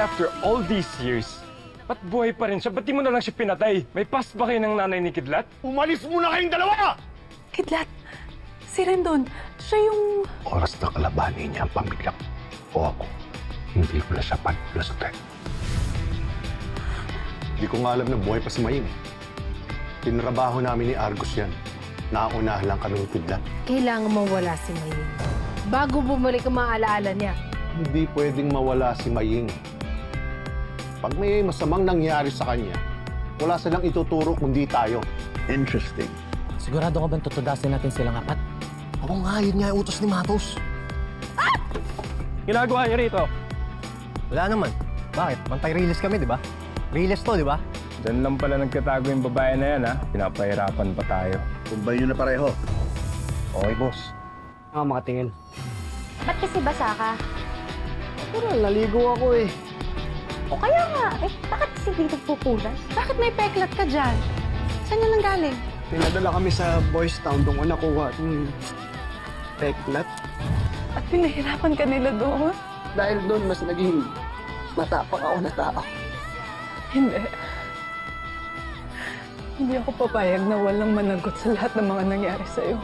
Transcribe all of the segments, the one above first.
after all these years, ba't buhay pa rin siya? Ba't di mo na lang siya pinatay? May past ba kayo ng nanay ni Kidlat? Umalis muna kayong dalawa! Kidlat, si Rendon, siya yung... Oras na kalabanin niya ang pamilya o ako. Hindi ko na siya panlusutin. Hindi ko nga alam na buhay pa si Maying. Tinrabaho namin ni Argus yan. Naunahan lang kami ni Kidlat. Kailangan mawala si Maying. Bago bumalik ang mga alaala niya. Hindi pwedeng mawala si Maying. Pag may masamang nangyari sa kanya, wala silang ituturo kundi tayo. Interesting. Sigurado ka bang tutudasin natin silang apat? Oo nga, yun nga yung utos ni Matos. Ginagawa niyo rito? Wala naman. Bakit? Pantay-release kami, di ba? Release to, di ba? Diyan lang pala nagtatago yung babae na yan, ha? Pinapahirapan pa tayo. Kumbay nyo na pareho. Okay, boss. Mga tingin. Ba't kasi basa ka? Pero naligo ako eh. O kaya nga, bakit kasi dito pupunas? Bakit may peklat ka dyan? Saan yan ang galing? Pinadala kami sa Boys Town doon ko nakuha yung peklat. At pinahirapan ka nila doon? Dahil doon mas naging matapang ako na tao. Hindi. Hindi ako papayag na walang managot sa lahat ng mga nangyari sa'yo.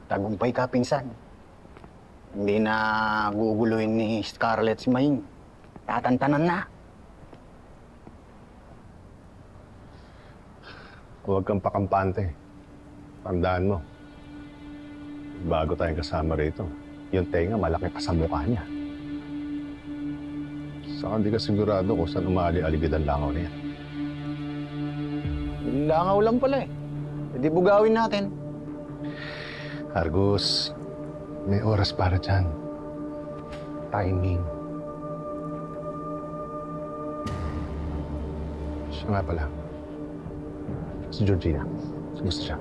Tagumpay ka, pinsan. Hindi na guguluhin ni Scarlett si Maying. Tatantanan na. Huwag kang pakampante. Tandaan mo. Bago tayong kasama rito, yung tenga malaki pa sa mukha niya. Saka hindi ka sigurado kung saan umali-aligid ang langaw niya. Langaw lang pala eh. Pwede bugawin natin. Argus, may oras para dyan. Timing. Siya nga pala. Si Georgina. Gusto siya.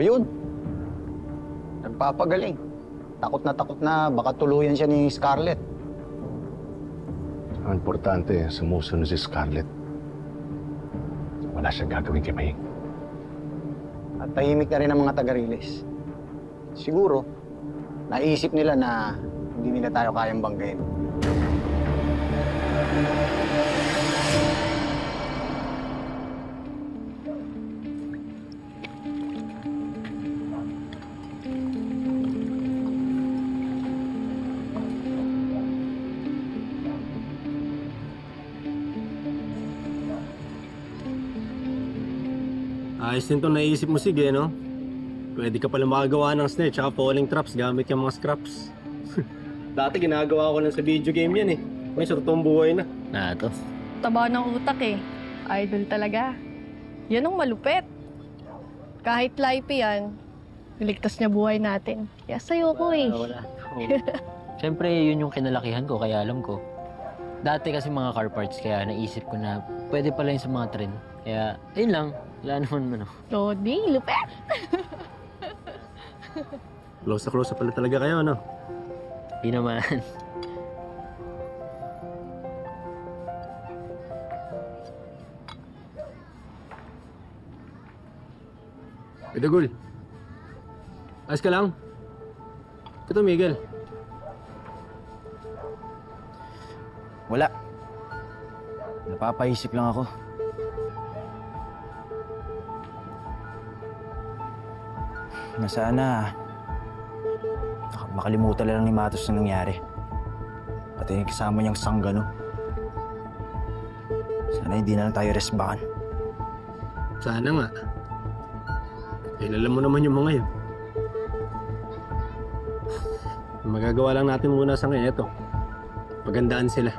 Ayun. Nagpapagaling. Takot na baka tuluyan siya ni Scarlett. Ang importante, sumusunod si Scarlett. Wala siyang gagawin kay Maying. At tahimik na rin ang mga taga-Riles. Siguro, naisip nila na hindi nila tayo kayang banggain. Ayos din itong naisip mo, sige, no? Pwede ka pala makagawa ng snare tsaka falling traps gamit yung mga scraps. Dati ginagawa ko lang sa video game yan eh. May surtong buhay na. To. Taba ng utak eh. Idol talaga. Yan ang malupit. Kahit life yan, niligtas niya buhay natin. Kaya sa'yo ko eh. Wala. Siyempre, yun yung kinalakihan ko, kaya alam ko. Dati kasi mga car parts, kaya naisip ko na pwede pala yun sa mga trend. Kaya, ayun lang. Wala naman ano. Lodi, lupit. Close na pala talaga kayo, no? Di naman. Idagul. Ayos ka lang? Ito, Miguel. Wala. Napapaisip lang ako. Na sana makalimutan lang ni Matos na nangyari. Pati yung kasama niyang sanggano. Sana hindi na lang tayo resbakan. Sana nga. Kilala mo naman yung mga yun. Magagawa lang natin muna sa ngayon. Ito. Pagandaan sila.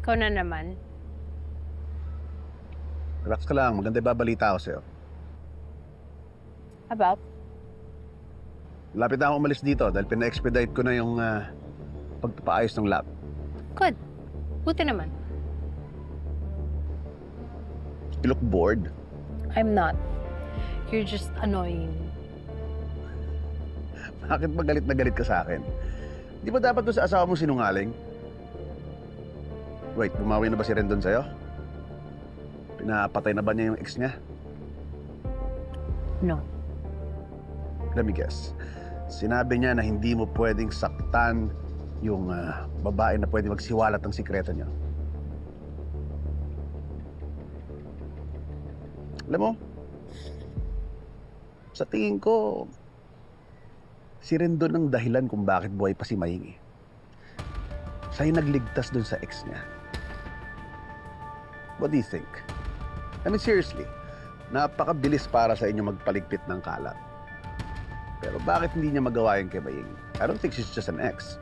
Ikaw na naman. Relax ka lang, maganda ibabalita ako sa'yo. About? Lapit na ako umalis dito dahil pina-expedite ko na yung pagpapaayos ng lab. Good. Buti naman. You look bored. I'm not. You're just annoying. Bakit ba galit na galit ka sa akin? Di ba dapat doon sa asawa mong sinungaling? Wait, bumawi na ba si Rendon sa'yo? Pinapatay na ba niya yung ex niya? No. Let me guess. Sinabi niya na hindi mo pwedeng saktan yung babae na pwede magsiwalat ng sikreto niyo. Alam mo, sa tingin ko, si Rendon ang dahilan kung bakit buhay pa si Maying eh. Siya yung nagligtas dun sa ex niya. What do you think? I mean, seriously, napakabilis para sa inyo magpaligpit ng kalat. Pero bakit hindi niya magawa yun kay Maying? I don't think she's just an ex.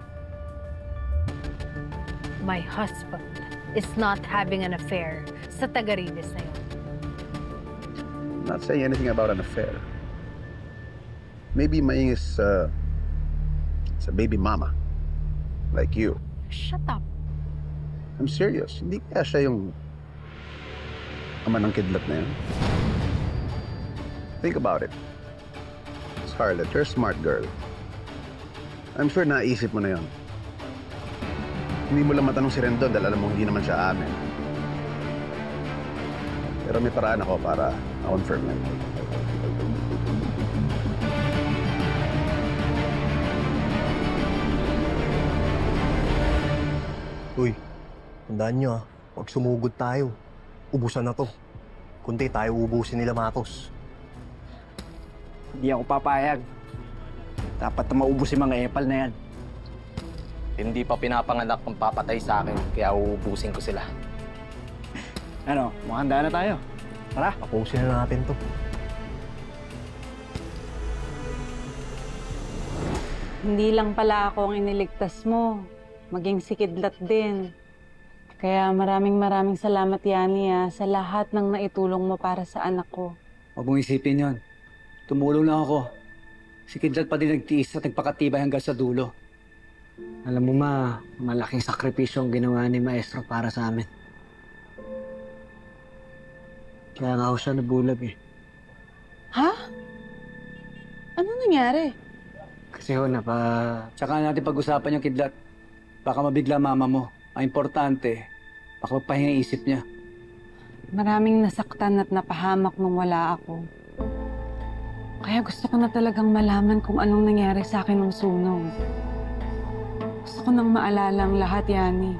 My husband is not having an affair sa Tagarides na yun. I'm not saying anything about an affair. Maybe Maying is a baby mama. Like you. Shut up. I'm serious. Hindi kaya siya yung ama ng kidlat na yun. Think about it. Scarlett, you're a smart girl. I'm sure naisip mo na yun. Hindi mo lang matanong si Rendon dahil alam mo hindi naman siya amin. Pero may paraan ako para ma-confirm yan. Uy, tandaan nyo pag sumugod tayo, ubusan na to. Kundi tayo ubusin nila Matos. Hindi ako papayag. Dapat na maubos yung mga epal na yan. Hindi pa pinapanganak kung papatay sa akin, kaya uubusin ko sila. Ano, makahanda na tayo. Tara. Tapusin na natin to. Hindi lang pala ako ang iniligtas mo. Maging si Kidlat din. Kaya maraming salamat, Yani, sa lahat ng naitulong mo para sa anak ko. Huwag mong isipin yun. Tumulong lang ako. Si Kidlat pa din nagtiis at nagpakatibay hanggang sa dulo. Alam mo malaking sakripisyo ang ginawa ni Maestro para sa amin. Kaya nga ako siya nabulag eh. Ha? Ano nangyari? Kasi tsaka natin pag-usapan yung Kidlat. Baka mabigla mama mo. Ang importante, baka magpahinga isip niya. Maraming nasaktan at napahamak nung wala ako. Kaya gusto ko na talagang malaman kung anong nangyari sa akin nung sunog. Gusto ko nang maalala ang lahat, Yani.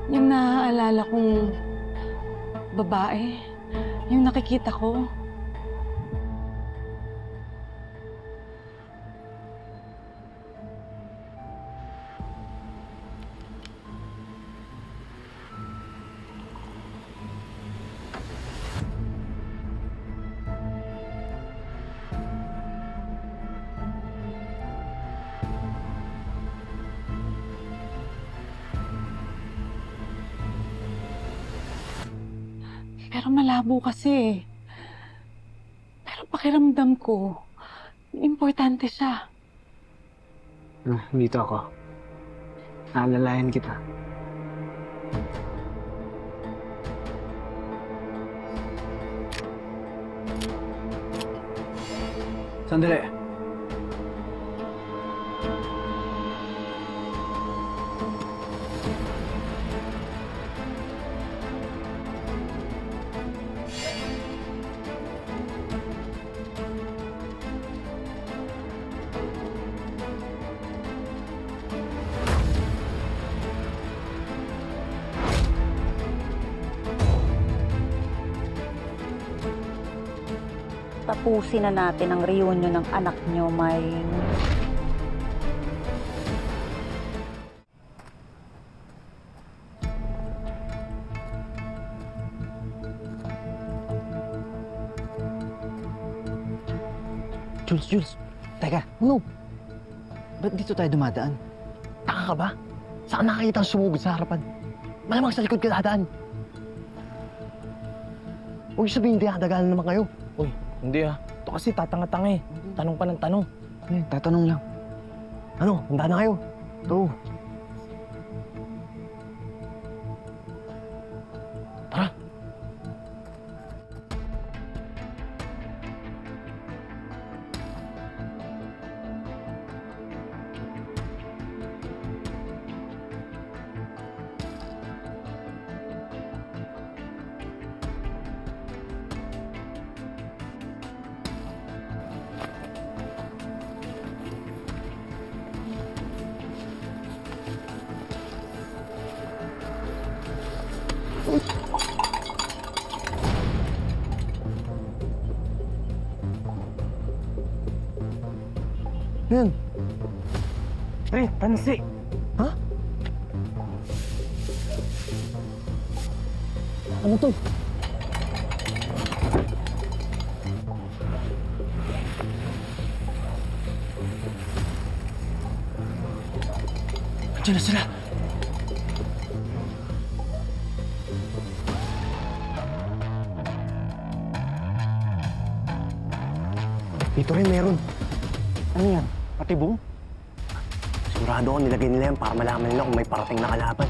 Yung naaalala kong babae, yung nakikita ko. Pero malabo kasi. Pero pakiramdam ko, importante siya. Dito ako. Aalalayan kita. Sandali. Tapusin na natin ang reunion ng anak niyo, Maying. Jules, teka, ano? Ba't dito tayo dumadaan? ka ba? Saan nakakita ang sumugod sa harapan? Malamang sa likod ka dadaan. Huwag niyo sabihin, dinadagalan naman kayo. Uy, hindi ah. Ito kasi tatanga-tanga eh. Tanong pa ng tanong. Tatanong lang. Ano, handa na kayo. Ito. Tara. Yan. Pre, tansi. Ha? Ano to? Andiyan na sila. Dito rin meron. Ano yan? Patibong? Sigurado ako nilagay nila yan para malaman nila kung may parating na kalaban.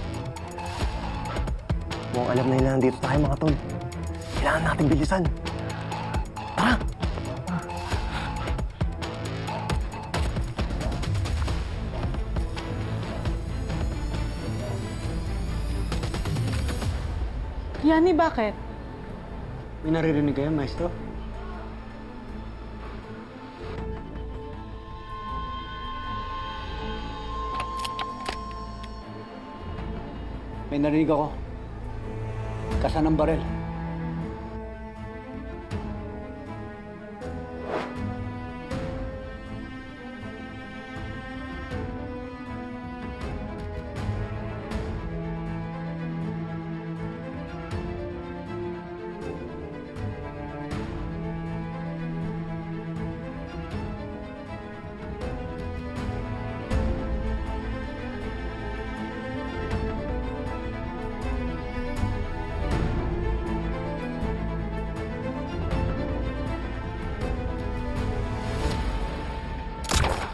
Mukhang alam na nila nandito tayo mga tol. Kailangan natin bilisan. Tara! Yani, bakit? May naririnig kayo, Maestro? May narinig ako. Kasa ng barel.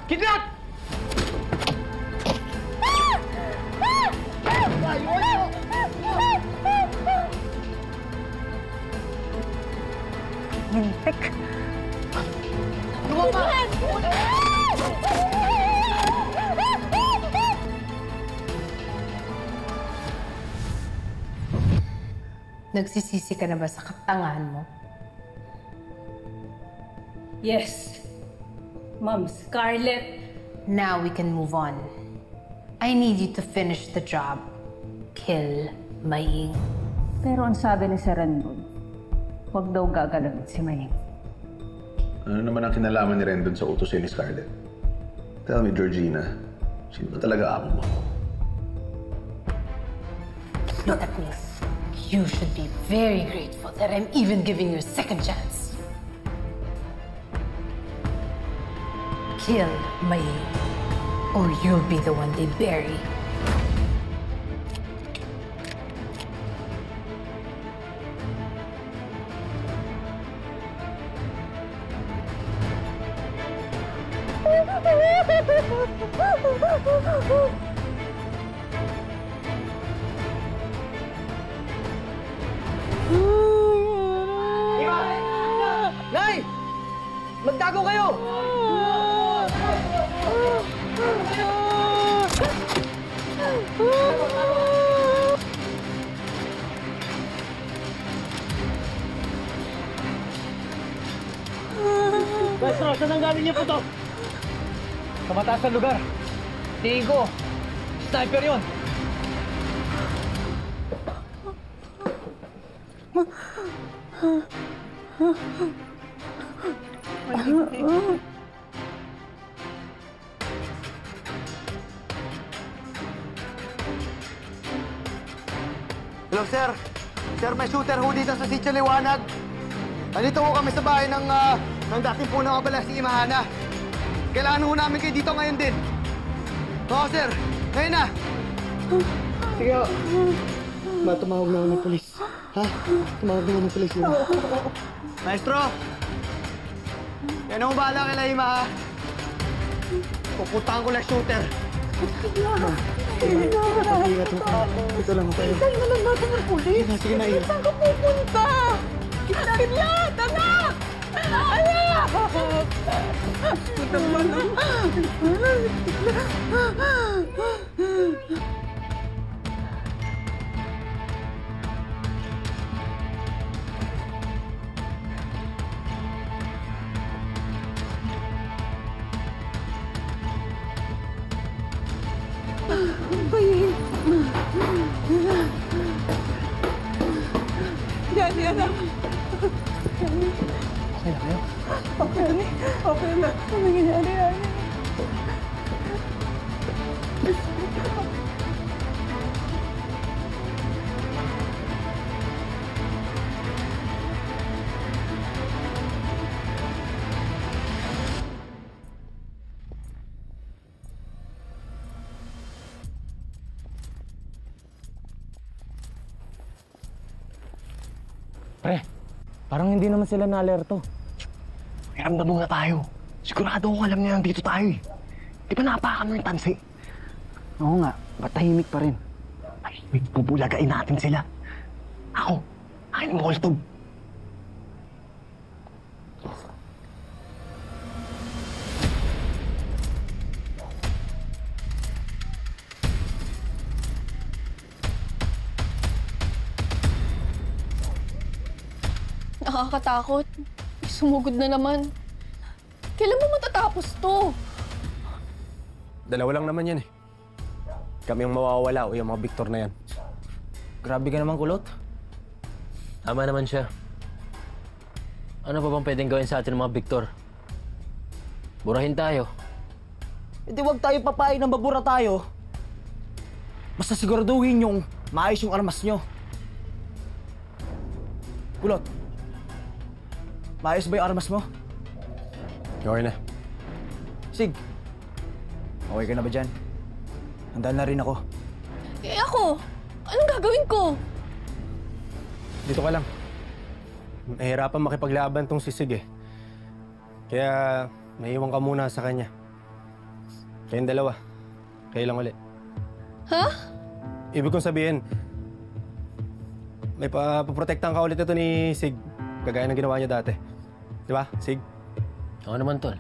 Kidnap! Mintik. Nagsisisi ka na ba sa katangahan mo? Yes. Ma'am Scarlett. Now we can move on. I need you to finish the job. Kill Maying. Pero ang sabi ni Sir Rendon, huwag daw gagalawin si Maying. Ano naman ang kinalaman ni Rendon sa utos ni Scarlett? Tell me, Georgina, sino ba talaga amo mo? Look at me. You should be very grateful that I'm even giving you a second chance. Kill Maying, or you'll be the one they bury. Nay! Magtago kayo! Maestro, saan ang galing niyo po to? Sa mataas na lugar. Tingin ko, sniper yon. Hello, sir. Sir, may shooter ho dito sa Sitio Liwanag. Nandito ho kami sa bahay ng dating punong abala si Imahana. Kailangan ho namin kayo dito ngayon din. Oo, sir. Ngayon na! Sige, Ma, tumawag na ako ng polis. Ha? Tumawag na ako ng polis, di ba? Maestro! Yan ang bahala kay Laima, ha? Pupuntahan ko lang shooter. Ingat mo ka. Ito lang ako. Hintayin na lang natin ng pulis. Sige na, Ira. Saan ka pupunta? Kinarin lahat, anak! Anak! Ito naman. Baying. Yani, anak. Okay na kayo? Okay na. Okay na. Ano nangyayari, Yani? Pre, parang hindi naman sila na-alerto. May ramdam muna tayo. Sigurado akong alam niya nandito tayo eh. Di ba napakan mo yung tansi? Oo nga, ba't tahimik pa rin? Tahimik, pupulagain natin sila. Ako, akin ang Molotov. Nakakatakot. Sumugod na naman. Kailan mo matatapos to? Dalawa lang naman yan eh. Kami yung mawawala o yung mga Victor na yan. Grabe ka naman, Kulot. Tama naman siya. Ano pa bang pwedeng gawin sa atin ng mga Victor? Burahin tayo. Hindi wag tayo papain na magbura tayo. Basta siguraduhin yung maayos yung armas nyo. Kulot, maayos ba yung armas mo? Okay na. Sig, okay ka na ba dyan? Handa na rin ako. Eh ako, anong gagawin ko? Dito ka lang. Nahihirapan makipaglaban tong sisig eh. Kaya naiwan ka muna sa kanya. Kayong dalawa. Kayo lang ulit. Ha? Ibig kong sabihin, may paprotektahan ka ulit ito ni Sig. Kagaya ng ginawa niya dati. Di ba, Sig? Ako naman, Tol.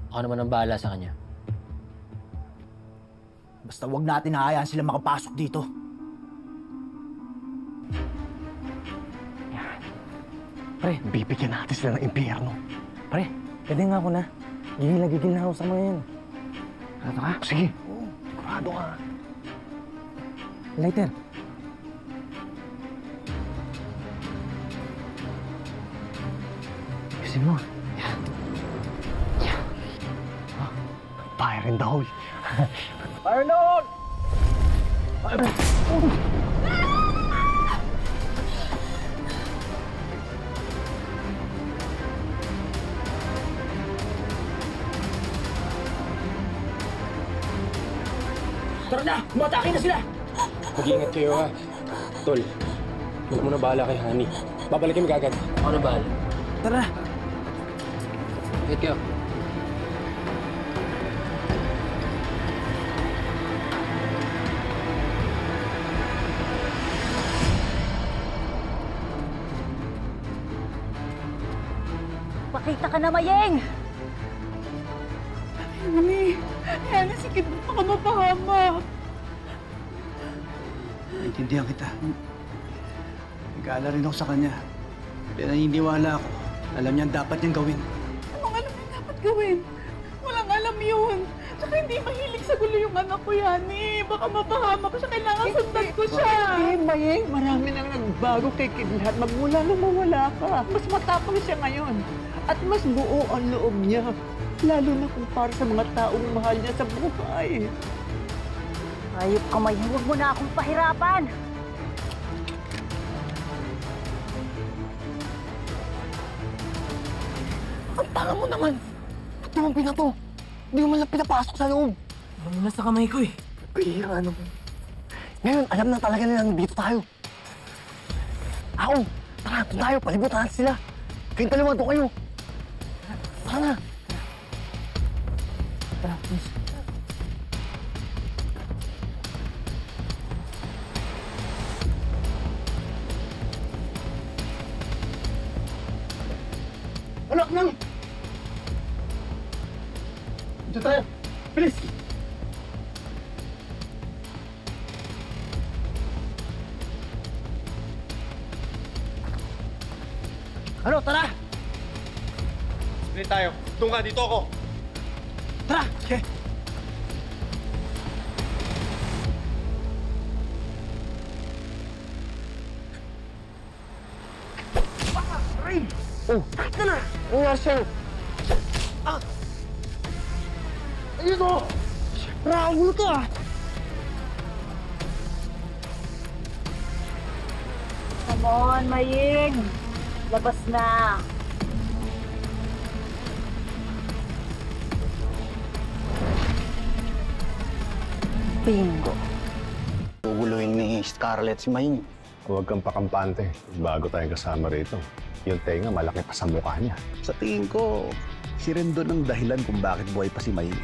Ako naman ang bahala sa kanya. Basta wag natin hayaan sila makapasok dito. Pre, bibigyan natin sila ng impyerno. Pre, pwede nga ako na. Gigil na ako sa mga yan. Ano ka? Sige. Sigurado ka. Lighter. Isin mo. Yan. Yan. Fire in the hole. Fire in the hole! Tara na! Umatake na sila! Mag-iingat kayo ha. Tol, huwag mo na bahala kay Honey. Babalik kami kagad. Ako na bahala. Tara na! Ingat kayo. Pakita ka na, Mayeng! Mami, Helen, sikit mo pa ka mapahamak. Naintindihan kita. Nag-aala rin ako sa kanya. Kaya naniniwala ako. Alam niya ang dapat niyang gawin. Anong alam niya dapat gawin? Walang alam yun. Tsaka hindi mahilig sa gulo yung anak ko, Yani. Baka mapahamak siya. Kailangan sundan ko siya. Eh, Mayeng, marami nang nagbago kay Kidlat. Magmula nung mawala ka. Mas matapang siya ngayon. At mas buo ang loob niya. Lalo na kung para sa mga taong mahal niya sa buhay. Ayop ka, Mayeng. Huwag mo na akong pahirapan. Ang tanga mo naman! Ba't naman pinato? Hindi mo man lang pinapasok sa loob. Ano na sa kamay ko eh. Bihira naman. Ngayon, alam na talaga nila nandito tayo. Ako, tara, doon tayo. Palibutan natin sila. Kayong dalawa, doon kayo. Tara na. Tara, please. Anak nang! Dito tayo. Bilis! Ano, tara! Sige tayo. Doon ka, dito ako. Tara! Okay. Oh, ito na! Nangyari sa'yo. Ayun o! Raul ka! Come on, Maying! Labas na! Bingo! Guguluhin ni Scarlett si Maying. Huwag kang pakampante. Bago tayong kasama rito. Yung tenga, malaki pa sa mukha niya. Sa tingin ko, si Rendon ang dahilan kung bakit buhay pa si Maying.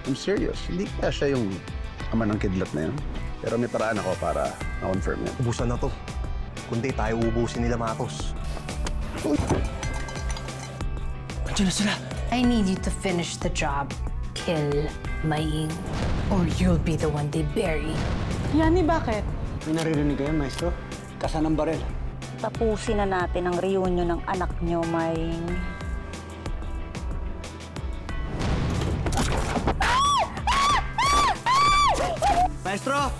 I'm serious. Hindi kaya siya yung ama ng kidlat na yun. Pero may paraan ako para ma-confirm yun. Ubusan na to. Kundi tayo ubusin nila Matos. Andiyan na sila. I need you to finish the job. Kill Maying. Or you'll be the one they bury. Yani, bakit? May naririnig kayo, Maestro? Kasan ng barel? Tapusin na natin ang reunion ng anak nyo, Maying. Maestro!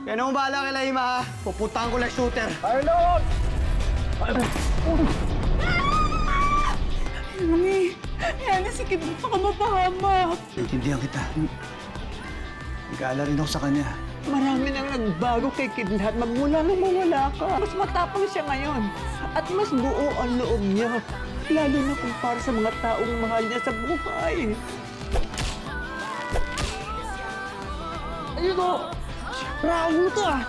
Kaya na bahala kay Laima, ha? Pupuntahan ko lang shooter. Arnold! Yani, Yani, si Kid, baka mapahamak. Naintindihan kita. Nag-aalala rin ako sa kanya. Marami nang nagbago kay Kidlat magmula nung mawala ka. Mas matapang siya ngayon. At mas buo ang loob niya. Lalo na kung para sa mga taong mahal niya sa buhay. Ayun o! Raul to ah!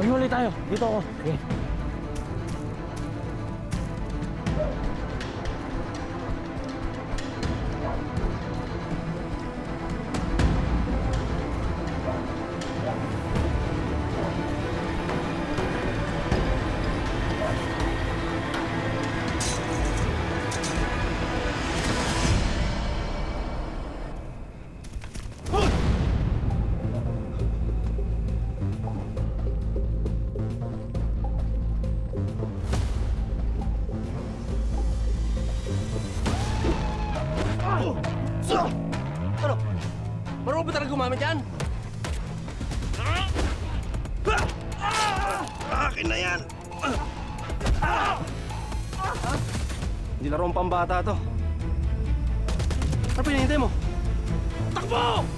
Mahuli tayo. Dito ako. Sige. Ano? Marunong ba talaga gumamit yan? Akin na yan! Hindi larong pambata to. Ano pinahintay mo? Takbo!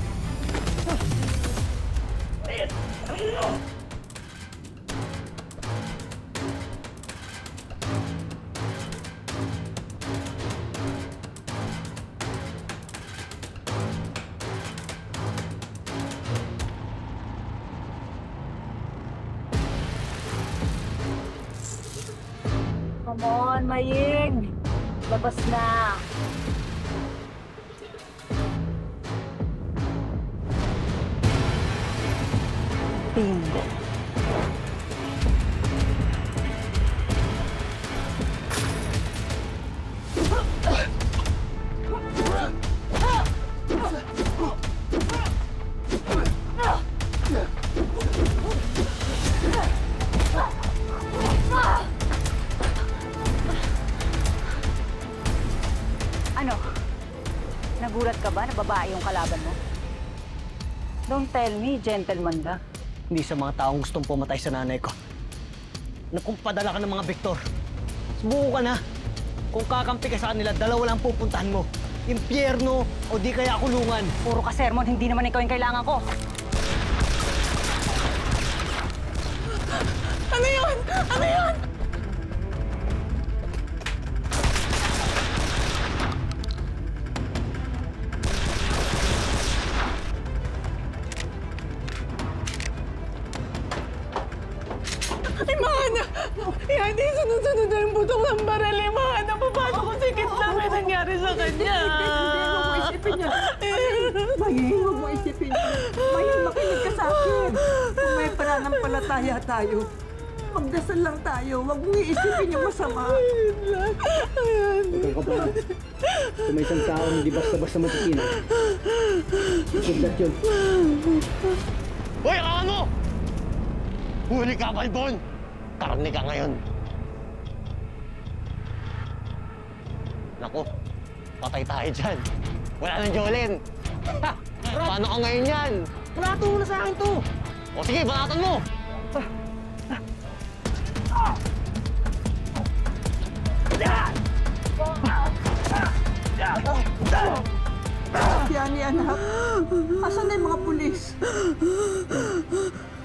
Come on, Maying! Labas na! Bingo! Nagugulat ka ba na babae yung kalaban mo? Don't tell me, gentleman ka. Hindi sa mga taong gustong pumatay sa nanay ko. Nagkumpadala ka ng mga Victor. Subuko ka na. Kung kakampi ka sa kanila, dalawa lang pupuntahan mo. Impyerno o di kaya kulungan. Puro ka sermon, hindi naman ikaw yung kailangan ko. Ano yun? Ano yun? Imahana! Yan, sunod-sunod na yung butok ng baril. Imahana, paano kung sikit lang may nangyari sa kanya? Hindi, huwag mo isipin niya. Mayi, huwag mo isipin niya. Mayi, makinig ka sa akin. Kung may pananampalataya tayo, magdasal lang tayo. Huwag mo iisipin yung masama. Huwag kang kabahan. Kung may isang tao hindi basta-basta matitinag, sisuglat yun. Hoy, ano? Huli ka, Balbon! Karne ka ngayon. Naku, patay tayo dyan. Wala nang Jolene. Ha! Paano ka ngayon yan? Balato mo na sa akin to! O sige, balatan mo! Yani, anak. Asan na yung mga pulis?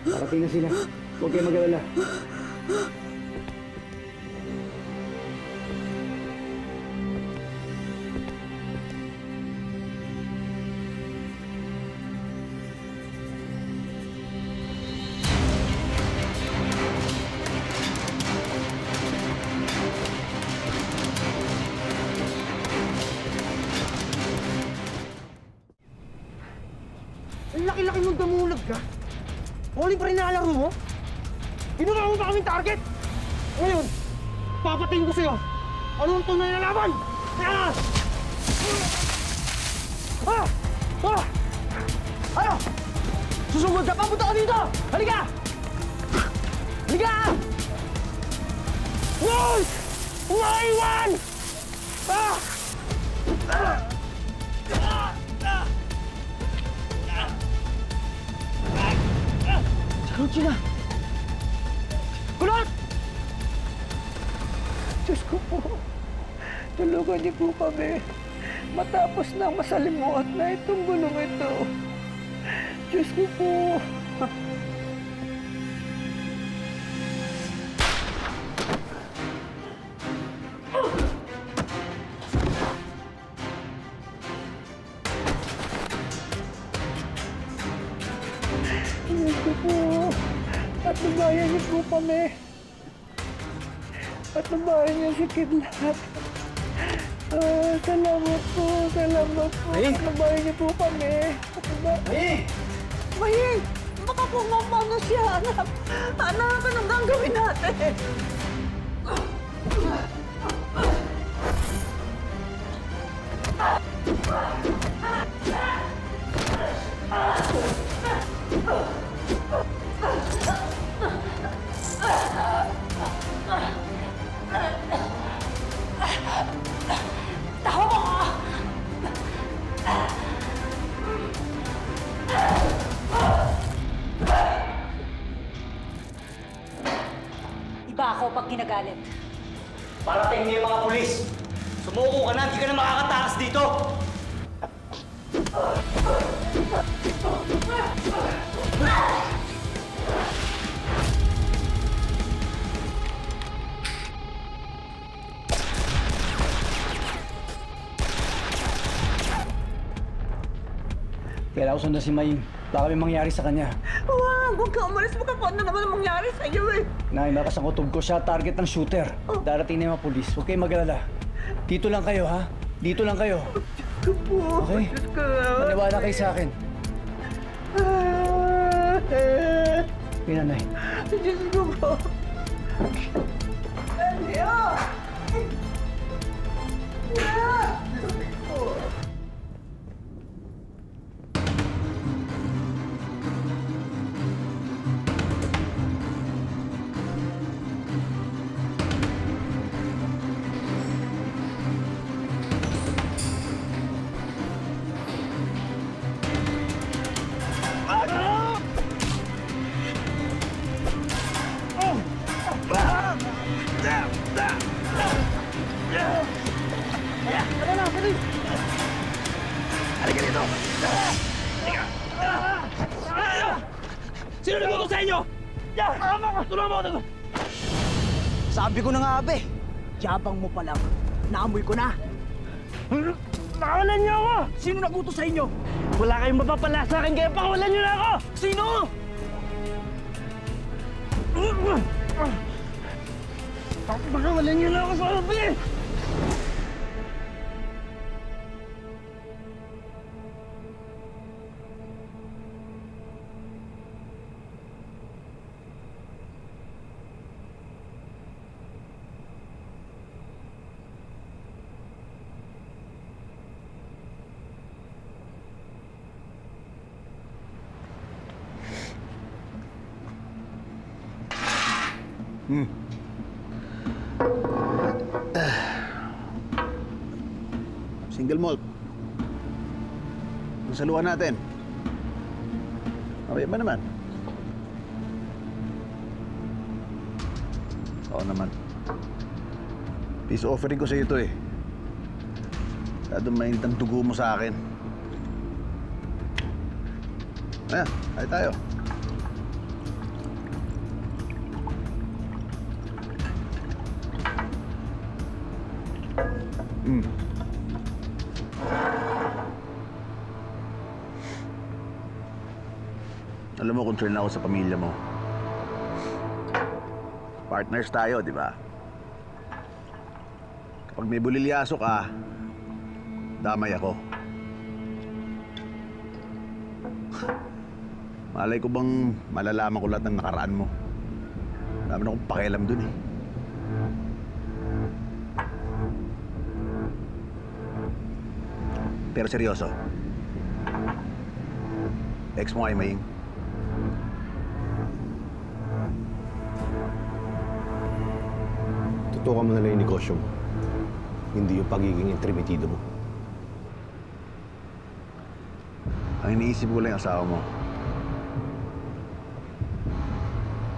Parating na sila. Huwag kayo mag-alala. Ang laki-laki mong damulag ka. Huling pa rin nakalaro mo? Ginawa mo pa kaming target! Ngayon, papatayin ko sa'yo! Anong tunay na laban? Ah! Ah! Ah! Ano? Susugod ka pa? Punta ka dito! Halika! Halika! Wolf! Umaiwan! Ah! Ah! Sarot sila! Kulot! Diyos ko po, tulungan niyo po kami. Matapos na masalimuot na itong gulong ito. Diyos ko po. Diyos ko po. At nabayan niyo po kami. At nabayan niyo si Kidlat. Salamat po. Salamat po. At nabayan niyo po kami. Mayi! Mayi! Baka po mamano siya, anak. Anak, anong gagawin natin? Tawa mo ko! Iba ako pag ginagalit. Parating niyo yung mga pulis. Sumuko ka na, hindi ka na makakatakas dito. Kailangan ko sundan si Maying. Baka may mangyari sa kanya. Wow, huwag ka umalis. Baka kung ano naman ang mangyari sa'yo eh. Nay, malakas ang kutob ko. Siya target ng shooter. Darating na yung mga pulis. Huwag kayong mag-alala. Dito lang kayo, ha? Dito lang kayo. Okay? Maniwala kayo sa akin. Pinanay. Diyos ko po. Elio! dito! Sino nagluto sa inyo? Tulungan mo ako! Sabi ko na nga, Abe. Yabang mo pa lang. Naamoy ko na. Pakawalan niyo ako! Sino nagutos sa inyo? Wala kayong mapapala sa akin, kaya pakawalan niyo na ako! Sino? Pakawalan niyo na ako sa Abe! Single malt. Ang saluhan natin. Okay ba naman? Oo naman. Peace offering ko sa iyo to eh. Masyadong mainit ang dugo mo sa akin. Ayan, tayo tayo. Alam mo, concern ako sa pamilya mo. Partners tayo, di ba? Kapag may bulilyaso ka, damay ako. Malay ko bang malalaman ko lahat ng nakaraan mo. Wala naman akong pakialam dun eh. Pero seryoso. Ex mo ay Maying. Tutukan mo na lang yung negosyo mo. Hindi yung pagiging intrometido mo. Ang iniisip ko lang yung asawa mo.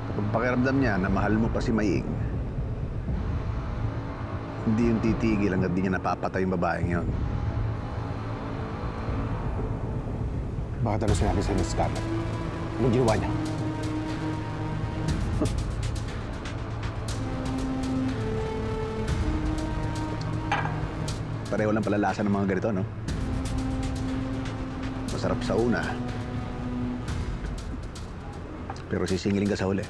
Kapag pakiramdam niya na mahal mo pa si Maying, hindi yung titigil hanggang di niya napapatay yung babaeng yun. Bakit ano sinabi sa'yo ni Scarlett? Anong ginawa niya? Pareho lang palalasa ng mga ganito, no? Masarap sa una. Pero sisingilin ka sa huli.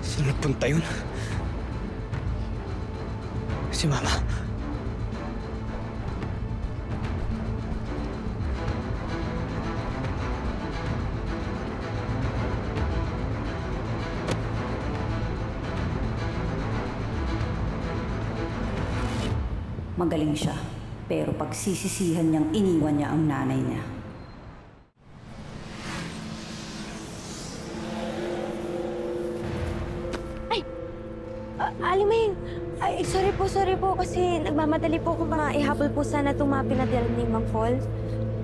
Saan nagpunta yun? Si Mama. Magaling siya, pero pagsisisihan niyang iniwan niya ang nanay niya. Alimay, ay, sorry po kasi nagmamadali po kung mga ihabol po sana itong mga pinadala ni Mang Paul.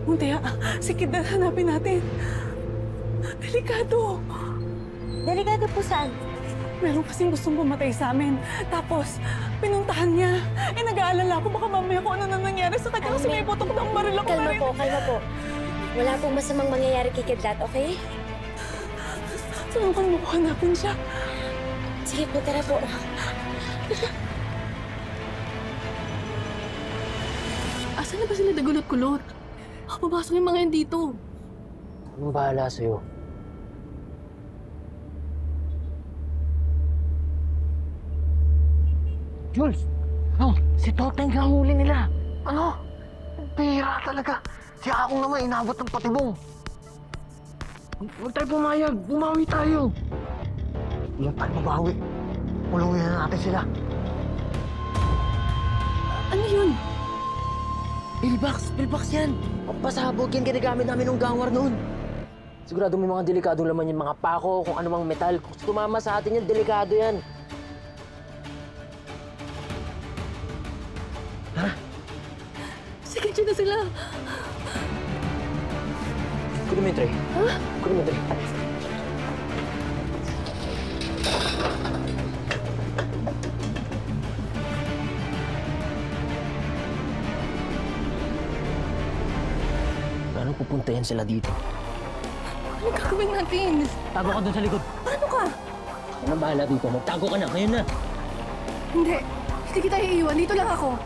Hindi, si Kid na hanapin natin. Delikado. Delikado po saan? Meron kasing gustong pumatay sa amin. Tapos, pinuntahan niya. Nag-aalala ko baka mamaya kung ano na nangyari sa kanya kasi may putok ng baril ako na rin. Kalma po. Wala pong masamang mangyayari kay Kidlat, okay? Tulungan mo ko hanapin siya. Sige po, tara po. Asan na ba sila nagulot-kulot? Papasok yung mga yan dito. Anong bahala sa'yo? Jules! Si Toteng ang huli nila. Ano? Pira talaga. Si Akong naman inabot ng patibong. Huwag tayo pumayag. Bumawi tayo. Huwag tayo mabawi. Ulungin na natin sila. Ano yun? Pillbox yan. Pasabog yan ginagamit namin ng gawar noon. Sigurado may mga delikadong laman yung mga pako, kung ano mang metal. Kung tumama sa atin yan, delikado yan. na sila. Kunin mo yung tray. Ha? Kunin mo yung tray. Paano pupuntayan sila dito? Ano gagawin natin? Tago ka doon sa likod. Paano ka? Ano bahala dito? Magtago ka na. Ngayon na. Hindi. Hindi kita iiwan. Dito lang ako.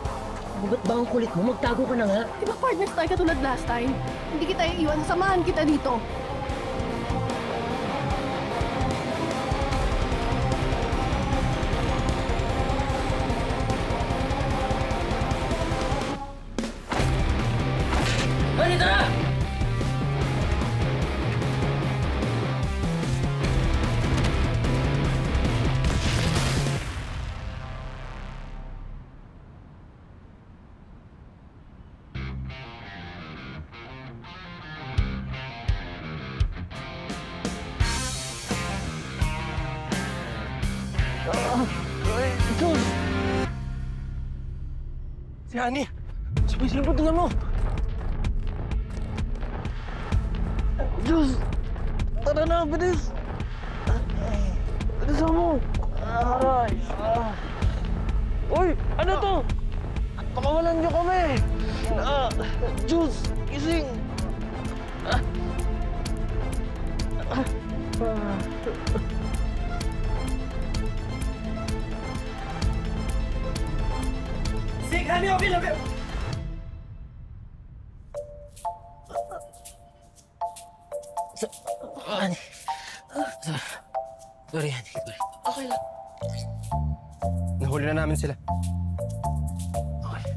Ba't ba ang kulit mo? Magtago ka na nga. Di ba partners tayo katulad last time? Hindi kita iiwan. Samahan kita dito. Bali, tara! Jules! Si Honey! Sumisilipot na mo! Jules! Tara na, bilis! Bilisan mo! Aray! Uy! Ano to? Pakawalan niyo kami! Jules! Gising! Sig, Honey, okay lang. Honey. Sorry, Honey. Sorry. Okay lang. Nahuli na namin sila. Okay.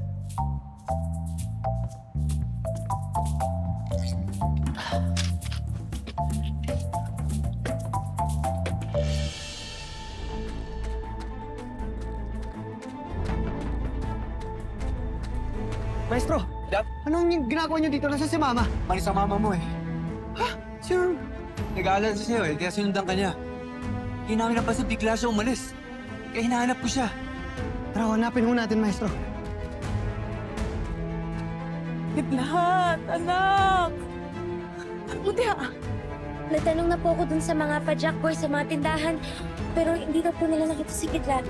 Maestro, anong ginagawa niyo dito? Nasaan si Mama? Mali sa mama mo eh. Ha? Sir, nag-aalala sa'yo eh, kaya sinundan ka niya. Hindi namin napansin, bigla siya umalis. Kaya hinahanap ko siya. Tara, hanapin ho natin, Maestro. Kidlat, anak! Buti natanong na po ako dun sa mga pa-jack boy sa mga tindahan, pero hindi na po nila nakita si Kidlat.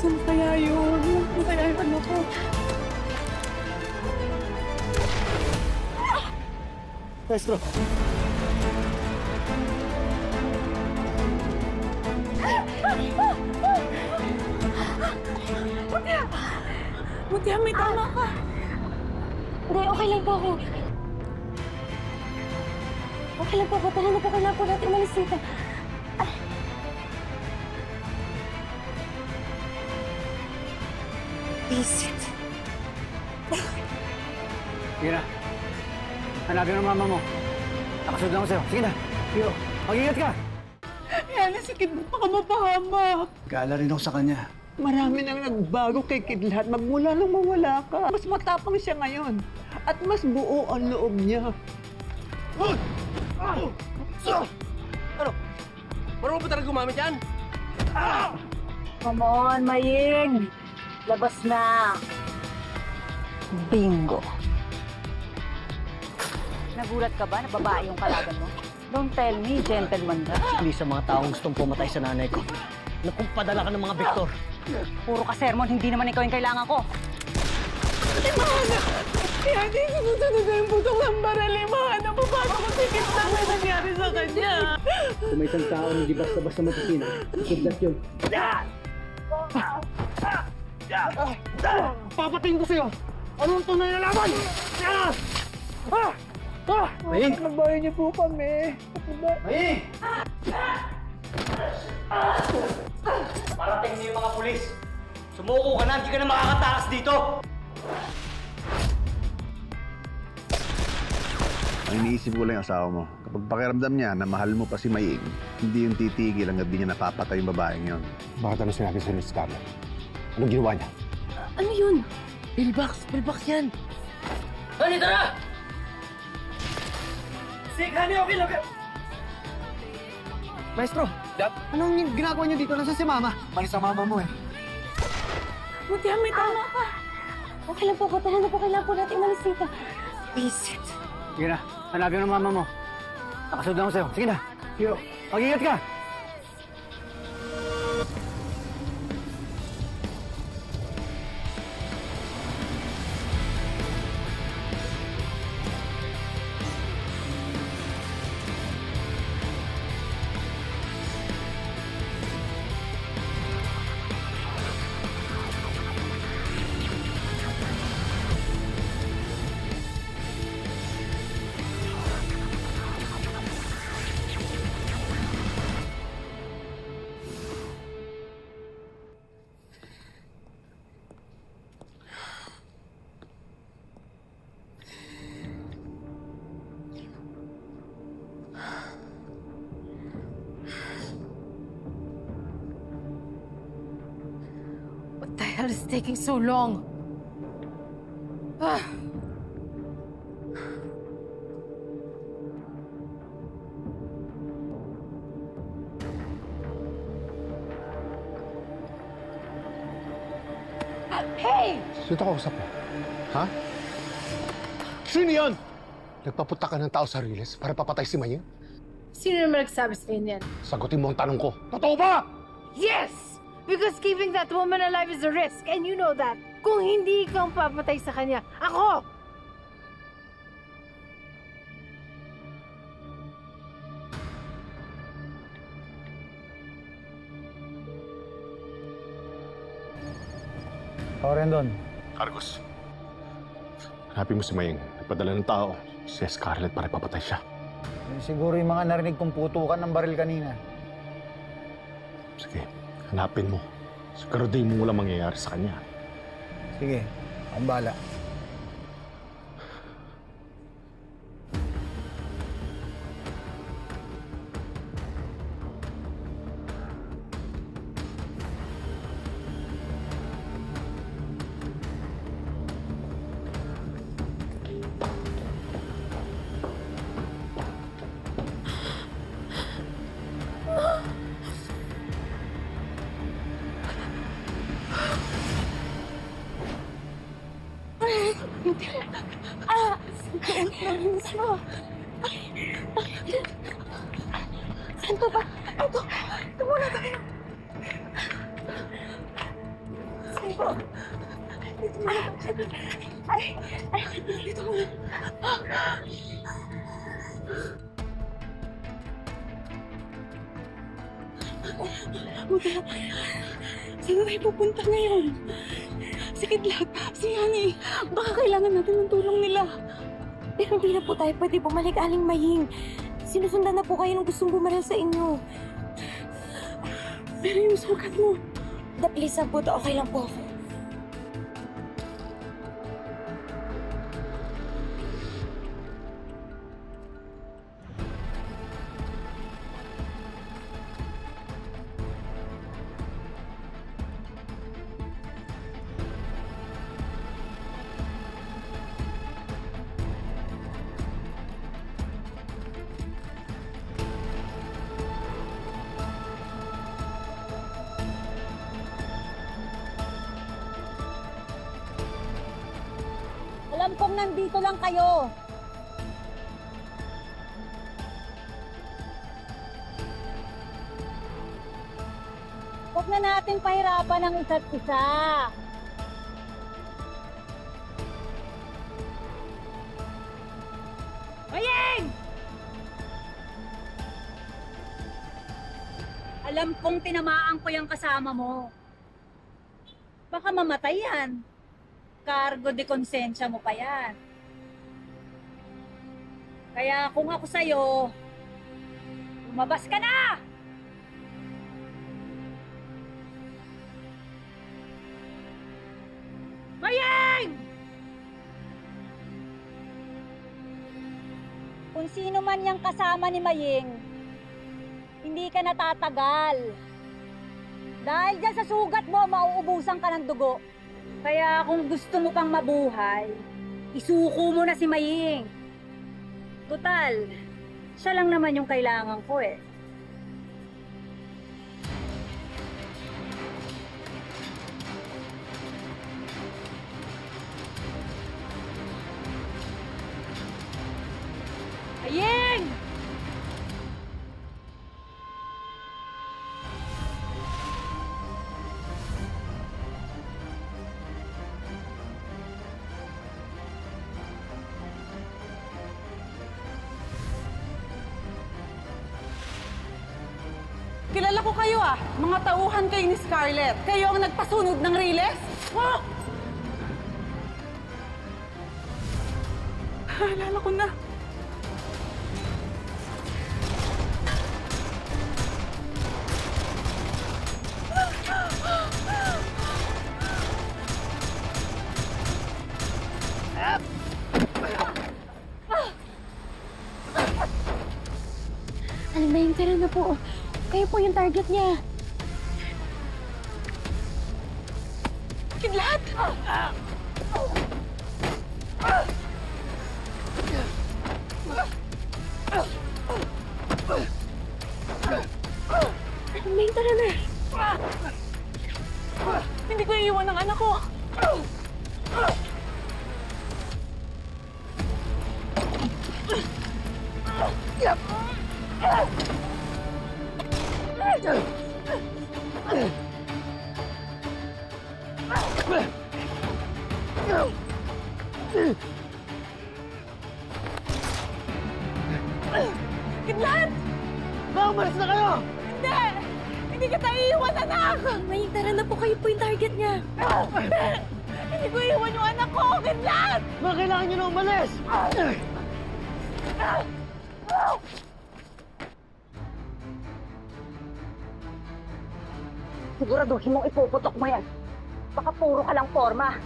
Saan kaya yun? Saan kaya yung ano ko? Maestro. Buti may tama ka. Hindi, okay lang po ako. Okay lang po ako. Tala na po, kailangan po natin umalis dito. Visit. Sige na. Hanapin ang mama mo. Nakasunod lang ako sa'yo. Sige na. Yo, mag-ingat ka. Yan, si Kidlat baka mapahamak. Gala rin ako sa kanya. Marami nang nagbago kay Kidlat magmula nung mawala ka. Mas matapang siya ngayon. At mas buo ang loob niya. Ano? Marunong ba talaga gumamit yan? Come on, Maying. Labas na. Bingo. Nagulat ka ba na babae yung kalaban mo? Don't tell me, gentleman ka. Hindi sa mga taong gustong pumatay sa nanay ko. Nagkumpadala ka ng mga Victor. Puro ka, sermon. Hindi naman ikaw yung kailangan ko. Limana! Kaya di sinusunod na yung putok ng baril, Limana. Paano ko si Kidlat na nangyari sa kanya? Kung may isang tao hindi basta-basta matisina, Kidlat yun. Papatingin ko sa'yo! Anong tunay na laban? Maying! Nabayan niyo po kami. Maying! Parating niyo yung mga pulis. Sumuko ka na, hindi ka na makakatakas dito. Ang iniisip ko lang yung asawa mo. Kapag pakiramdam niya na mahal mo pa si Maying, hindi yung titigil hanggang di niya napapatay yung babaeng yon. Bakit ano sinabi sa ni Scarlett? Anong ginawa niya? Ano yun? Pillbox yan. Honey, tara! Sig, Honey, okay lang. Maestro, anong ginagawa niyo dito? Nasaan si Mama? Mali sa mama mo eh. Buti may tama ka. Okay lang po ako. Tara na po. Kailangan po natin umalis dito. Visit. Sige na. Hanapin ng mama mo. Nakasunod lang ako sa'yo. Sige na. Yo. Mag-ingat ka. What the hell is taking so long? Ah. Hey! Sino ka usap mo? Ha? Sino yan? Nagpapunta ka ng tao sa Riles para papatay si Maying? Sino naman nagsabi sa inyo yan? Sagutin mo ang tanong ko. Totoo ba? Yes! Because keeping that woman alive is a risk, and you know that. Kung hindi ikaw ang papatay sa kanya, ako! Ako rin doon. Argos, hanapin mo si Maying. Nagpadala ng tao si Scarlett para papatay siya. Siguro yung mga narinig kong putukan ng baril kanina. Sige, hanapin mo. Siguraduhin mo walang mangyayari sa kanya. Sige, akong bahala. Saan pa ba? Ito! Ito muna tayo! Saan po? Dito muna tayo. Ay, dito muna. Buta, saan tayo pupunta ngayon? Si Kidlat, si Yani, baka kailangan natin ng tulong nila. Pero hindi na po tayo pwede bumalik, Aling Maying. Sinusundan na po kayo ng gustong bumaril sa inyo. Pero yung sugat mo... Please, Buta, okay lang po ako. Alam kong nandito lang kayo. Huwag na natin pahirapan ang isa't isa. Maying! Alam kong tinamaan ko yung kasama mo. Baka mamatay yan. Cargo de konsensya mo pa yan. Kaya kung ako sa'yo, lumabas ka na! Maying! Kung sino man yung kasama ni Maying, hindi ka natatagal. Dahil dyan sa sugat mo, mauubusan ka ng dugo. Kaya kung gusto mo pang mabuhay, isuko mo na si Maying. Total, siya lang naman yung kailangan ko eh. Kilala ko kayo mga tauhan kayo ni Scarlett. Kayo ang nagpasunod ng Riles? Alala ko na. Aling Maying, tara na po. Kayo po yung target niya. Kidlat! Aling Maying, tara na. Hindi ko iiwan ang anak ko. Kidlat! Umalis na kayo! Hindi! Hindi kita iiwan, anak! Maying, tara na po. Kayo po yung target niya. Hindi ko iiwan yung anak ko! Kidlat! Kailangan nyo na umalis! Siguraduhin mong ipuputok mo yan. Baka puro ka lang forma.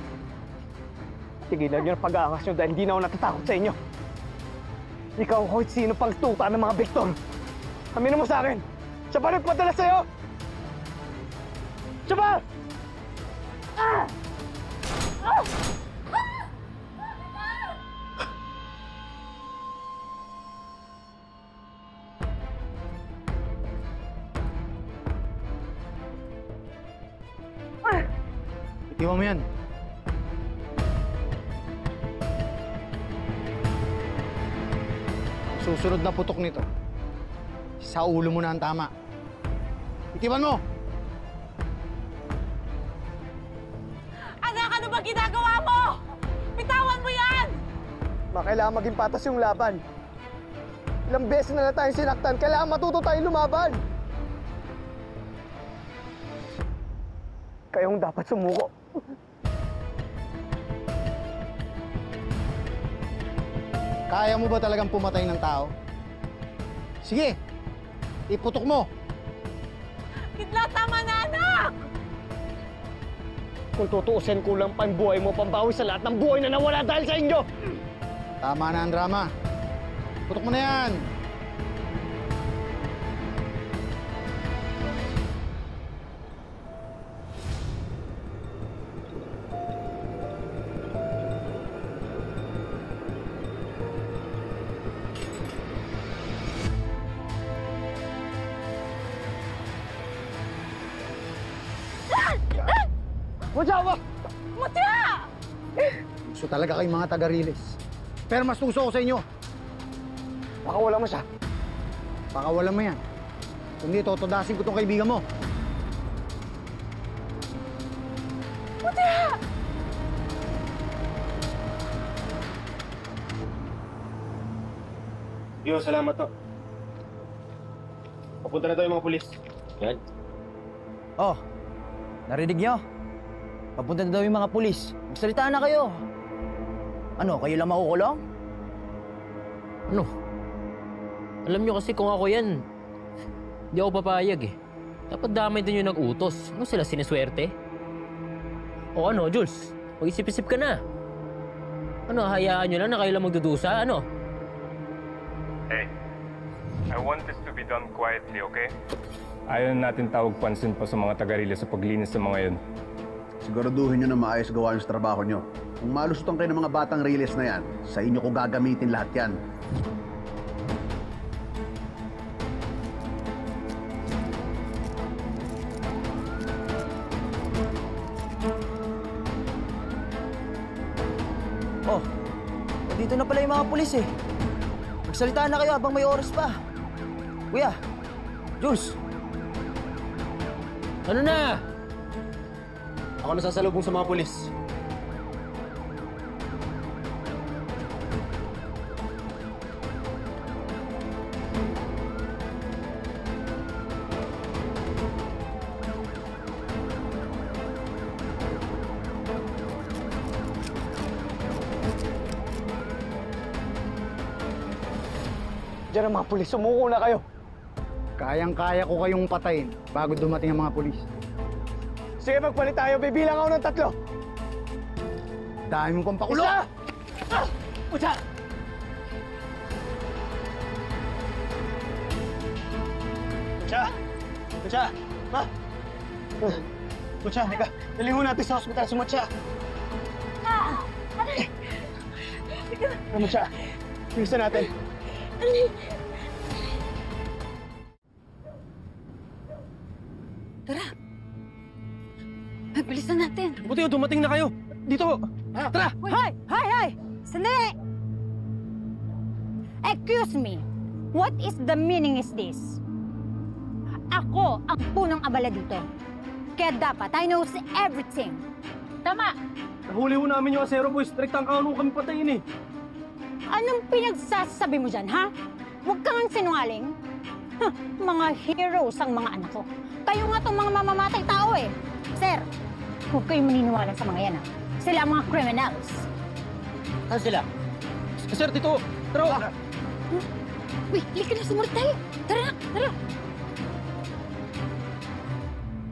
Tigilan nyo ang pag-aangas nyo dahil hindi na ako natatakot sa inyo. Ikaw o kahit sino pang tuta ng mga Victor. Aminin mo sa akin, siya ba nagpadala sa'yo? Siya ba? Iwan mo yan. Susunod na putok nito. Sa ulo mo na ang tama. Itiwan mo! Anak, ano ba ginagawa mo? Bitawan mo yan! Kailangan maging patas yung laban. Ilang beses na tayong sinaktan, kailangan matuto tayong lumaban. Kayong dapat sumuko. Kaya mo ba talagang pumatay ng tao? Sige, iputok mo. Kidlat, tama na, anak! Kung tutuusin, kulang pa ang buhay mo pambawi sa lahat ng buhay na nawala dahil sa inyo. Tama na ang drama. Putok mo na yan. Majawa! Mutya! So talaga kayong mga taga-Riles. Pero mas tuso ko sa inyo. Pakawala mo siya. Pakawala mo yan. Kung di, totodasin ko tong kaibigan mo. Mutya! Yo, salamat to. Papunta na tayo mga pulis. Yan. Oh, narinig niyo? Papunta na daw yung mga pulis. Magsalita na kayo. Ano, kayo lang makukulong? Ano? Alam nyo kasi kung ako yan, hindi ako papayag eh. Dapat damay din yung nag-utos. Ano sila, sineswerte? O ano, Jules? Mag-isip-isip ka na. Ano, hayaan nyo lang na kayo lang magdudusa? Ano? Hey, I want this to be done quietly, okay? Ayaw natin tawag pansin pa sa mga taga-Riles sa paglinis ng mga yun. Siguraduhin nyo na maayos gawa yung trabaho nyo. Kung malusutan kayo ng mga batang Riles na yan, sa inyo ko gagamitin lahat yan. Oh, dito na pala yung mga pulis eh. Magsalita na kayo habang may oras pa. Kuya, Jules. Ano na? Ako nasasalubong sa mga pulis. Diyan ang mga pulis, sumuko na kayo. Kayang-kaya ko kayong patayin bago dumating ang mga pulis. Sige, magpalit tayo. Bibilang ako ng 3. Dami mo pang pakulo! Isa! Pucha! Pucha! Pucha! Ma! Pucha, halika. Dali mo natin sa hospital si Mucha. Mucha, bilisan natin. Tara. Bilisan natin. Buti dumating na kayo. Dito. Tara! Hoy! Hoy! Hoy! Sandali! Excuse me. What is the meaning is this? Ako ang punong abala dito. Kaya dapat I knows everything. Tama! Nahuli ho namin yung Asero Boys. Direktang kaano kami patayin eh. Anong pinagsasabi mo dyan, ha? Huwag kang sinungaling. Huh, mga heroes ang mga anak ko. Kayo nga itong mga mamamatay tao eh. Sir, huwag kayong maniniwala sa mga yan, ha? Sila ang mga criminals. Saan sila? Sir, dito. Tara. Uy, halika na, sumunod tayo. Tara na, tara.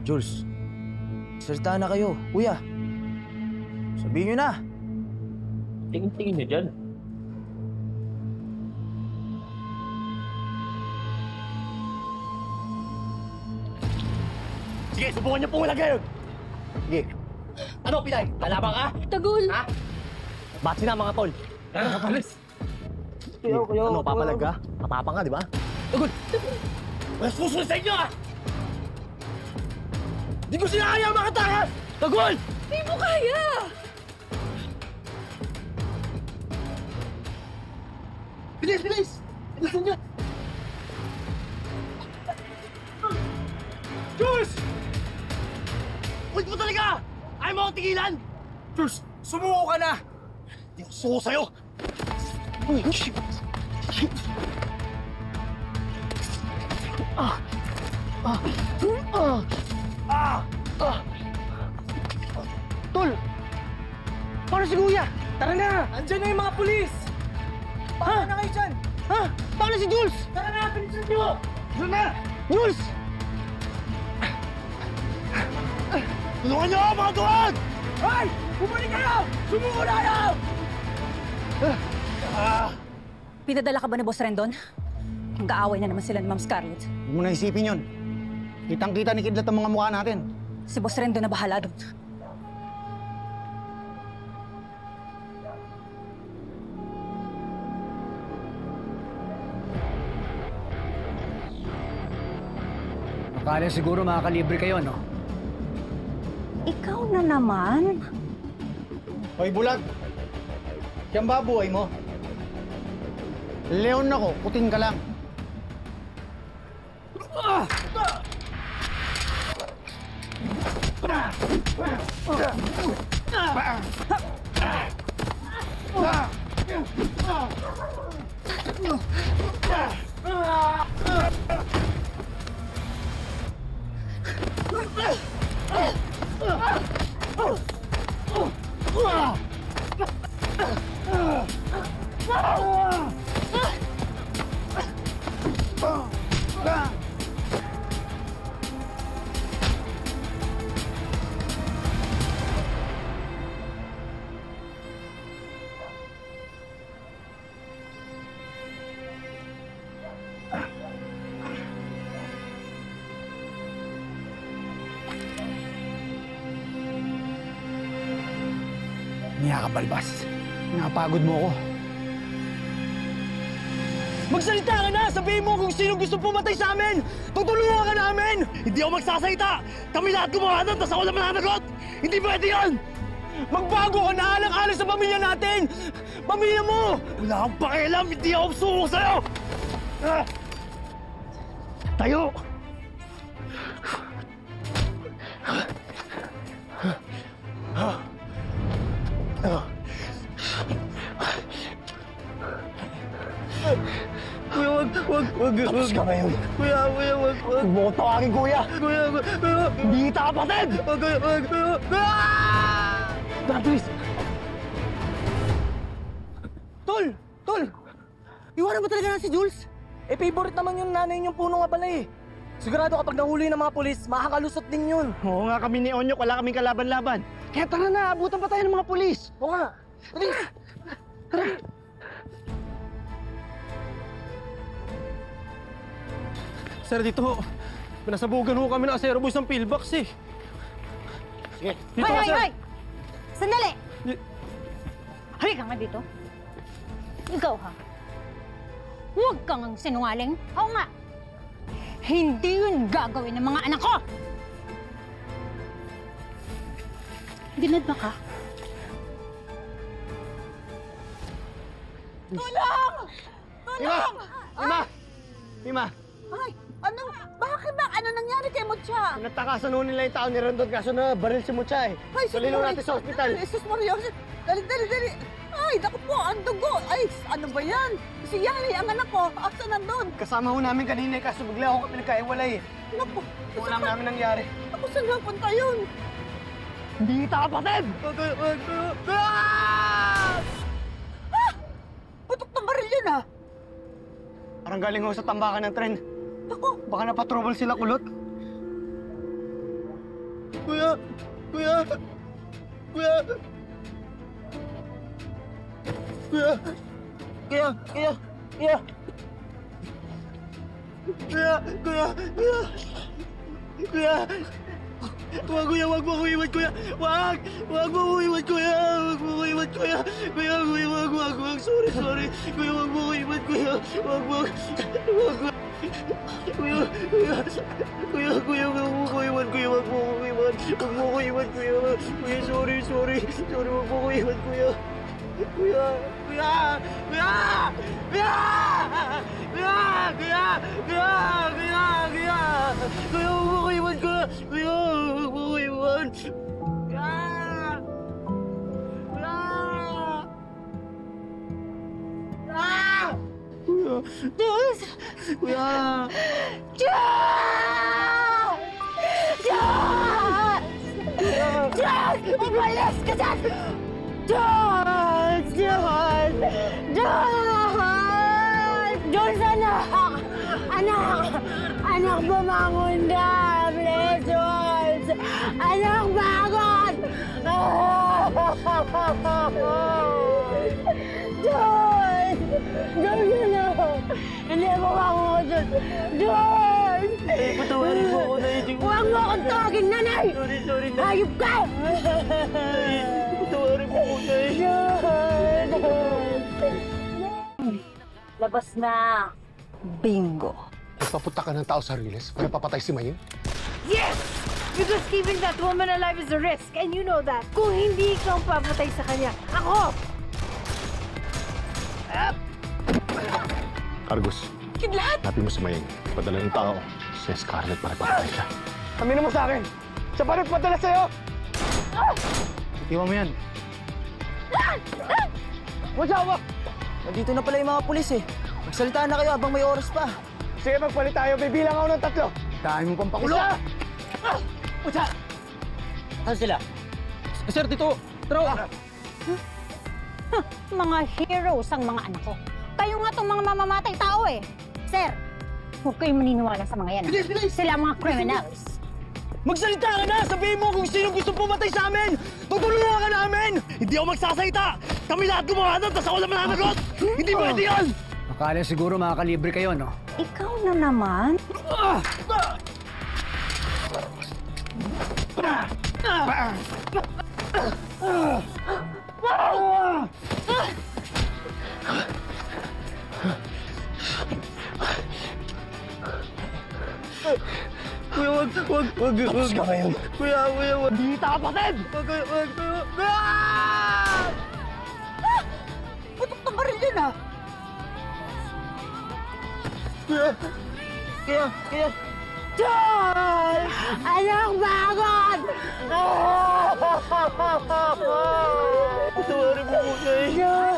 Jules, salita na kayo. Kuya, sabihin nyo na. Tingin-tingin nyo dyan. Sige, subukan niyo po wala kayo. Sige. Ano, Pinay? Lalabang ka? Tagol. Ha? Ba't sila mga tol? Palis. Ano, papalag ka? Matapang ka, di ba? Tagol! Wala susunod sa inyo, ha? Di ko sinakaya ang mga takas! Tagol! Di mo kaya! Bilis, bilis! Bilisan niyo! Jules! Ulit mo talaga! Ayaw mo akong tigilan! Jules, sumuko ka na! Hindi ako suko sa'yo! Tol! Paano si Kuya? Tara na! Andiyan na yung mga pulis! Paano na kayo dyan? Ha? Paano si Jules? Tara na! Bilisan niyo! Doon na! Jules! Tulungan niyo ako, mga tuwag! Hoy! Bumalik kayo! Sumuko na kayo! Pinadala ka ba ni Boss Rendon? Mag-aaway na naman sila ni Ma'am Scarlett. Huwag mo na isipin yun. Kitang-kita ni Kidlat ang mga mukha natin. Si Boss Rendon na bahala doon. Akala siguro makakalibre kayo, no? Ikaw na naman. Hoy, bulag! Siyang ba buhay mo? Leon ako, putin ka lang. Niya ka, Balbas. Napagod mo ako. Magsalita ka na! Sabihin mo kung sino gusto pumatay sa amin! Tutulungan ka namin! Hindi ako magsasalita! Kami lahat kumahanap, tapos ako na mananagot! Hindi pwede yan! Magbago ka na! Alang-alang sa pamilya natin! Pamilya mo! Wala kang pakialam! Hindi ako suko sa'yo! Tayo! Kuya, wag. Tapos ka ngayon. Kuya, wag. Huwag mo ko tawagin, kuya. Kuya. Hindi kita kapatid! Wag. Tara, please. Tol! Iwanan mo talaga na si Jules? Eh, favorite naman yung nanay niyong puno nga pala eh. Sigurado kapag nahuli ng mga pulis, makakalusot din yun. Oo nga kami ni Onyok, wala kaming kalaban-laban. Kaya tara na, abutan pa tayo ng mga pulis. Oo nga. Tara. Sir, dito, pinasabugan ho kami ng Asero Boys ng pillbox eh. Sige. Dito ka, sir. Hoy! Sandali! Halika nga dito. Ikaw ha? Huwag kang sinungaling. Oo nga. Hindi yun gagawin ng mga anak ko! Binad ba ka? Tulong! Tulong! Mima! Ay, bakit ba? Ano nangyari kay Mucha? Natakasan ho nila yung tao ni Rondon kaso na baril si Mucha eh. Ay, Salino natin sa ospital. Jesus Maria, dali. Ay, naku po, ang dugo. Ay, ano ba yan? Si Yani, ang anak ko, asa nandun? Kasama ho namin kanina eh, kaso bigla ako kami nagkaiwalay eh. Naku, Wala namin nangyari. ako saan napunta yun? Hindi kita kapatid! Putok ng baril yun ah! Parang galing ho sa tambakan ng tren. Ako, baka napatrobol sila kulot. Kuya! Kuya! Kuya! Kuya! Kuya! Kuya! Kuya! Kuya! Kuya! Kuya! Kuya! Wag, kuya! Wag mo ako iwan, kuya! Wag! Wag mo ako iwan, kuya! Wag mo ako iwan, kuya! Kuya! Kuya! Wag! Sorry! Kuya! Wag mo ako iwan, kuya! Wag! Wag! Kuya! Kuya! Wag mo ako iwan, kuya! Wag mo ako iwan! Wag mo ako iwan, kuya! Kuya! Sorry! Wag mo ako iwan, kuya! Kuya! Kuya! Kuya! Kuya! Kuya! Kuya! Kuya! Kuya! Kuya! Kuya! Wag mo ako iwan, kuya! Kuya! Wag mo ako iwan! Kuya! Kuya! Kuya! Diyos! Kuya! Diyos! Diyos! Diyos! Umalis ka dyan! Diyos! Diyos! Diyos! Diyos, anak! Anak! Anak, bumangon na! Please, Diyos! Anak, bangon! Diyos! Diyos, anak! Hindi mo bangon, Diyos! Diyos! Patawarin mo ako na hindi ko... Huwag mo akong tawagin, nanay! Sorry, na. Hayop ka! Patawarin mo ako na Labas na. Bingo. Nagpapunta ka ng tao sa Riles para papatay si Maying? Yes! Because keeping that woman alive is a risk, and you know that. Kung hindi ikaw ang papatay sa kanya, ako! Argus, Kidlat! hanapin mo si Maying. Padala ng tao si Scarlett para papatay ka. Aminin mo sa akin! Siya pa nagpadala sa'yo! Itiwan mo yan. Masawa! Nandito na pala yung mga pulis eh. Magsalita na kayo habang may oras pa. Sige, magpalit tayo. Bibilang ako ng 3. Dahil mo pang pakulo! Pucha! Saan sila? Sir, dito! Tara! Mga heroes ang mga anak ko. Kayo nga itong mga mamamatay tao eh. Sir, huwag kayong maniniwala sa mga yan. Sila ang mga criminals. Magsalita ka na! Sabihin mo kung sino gusto pumatay sa amin! Tutulungan ka namin! Hindi ako magsasalita! Kami lahat gumawa doon, tapos ako lang mananagot! Hindi pwede yun! Akala siguro makakalibre kayo, no? Ikaw na naman? Kuya, wag! Tapos ka ngayon. Kuya, wag! Hindi kita kapatid! Wag! Putok ng baril yun ah! Kuya! Diyos! Anak, bangon! Patawarin mo ko na eh. Diyos!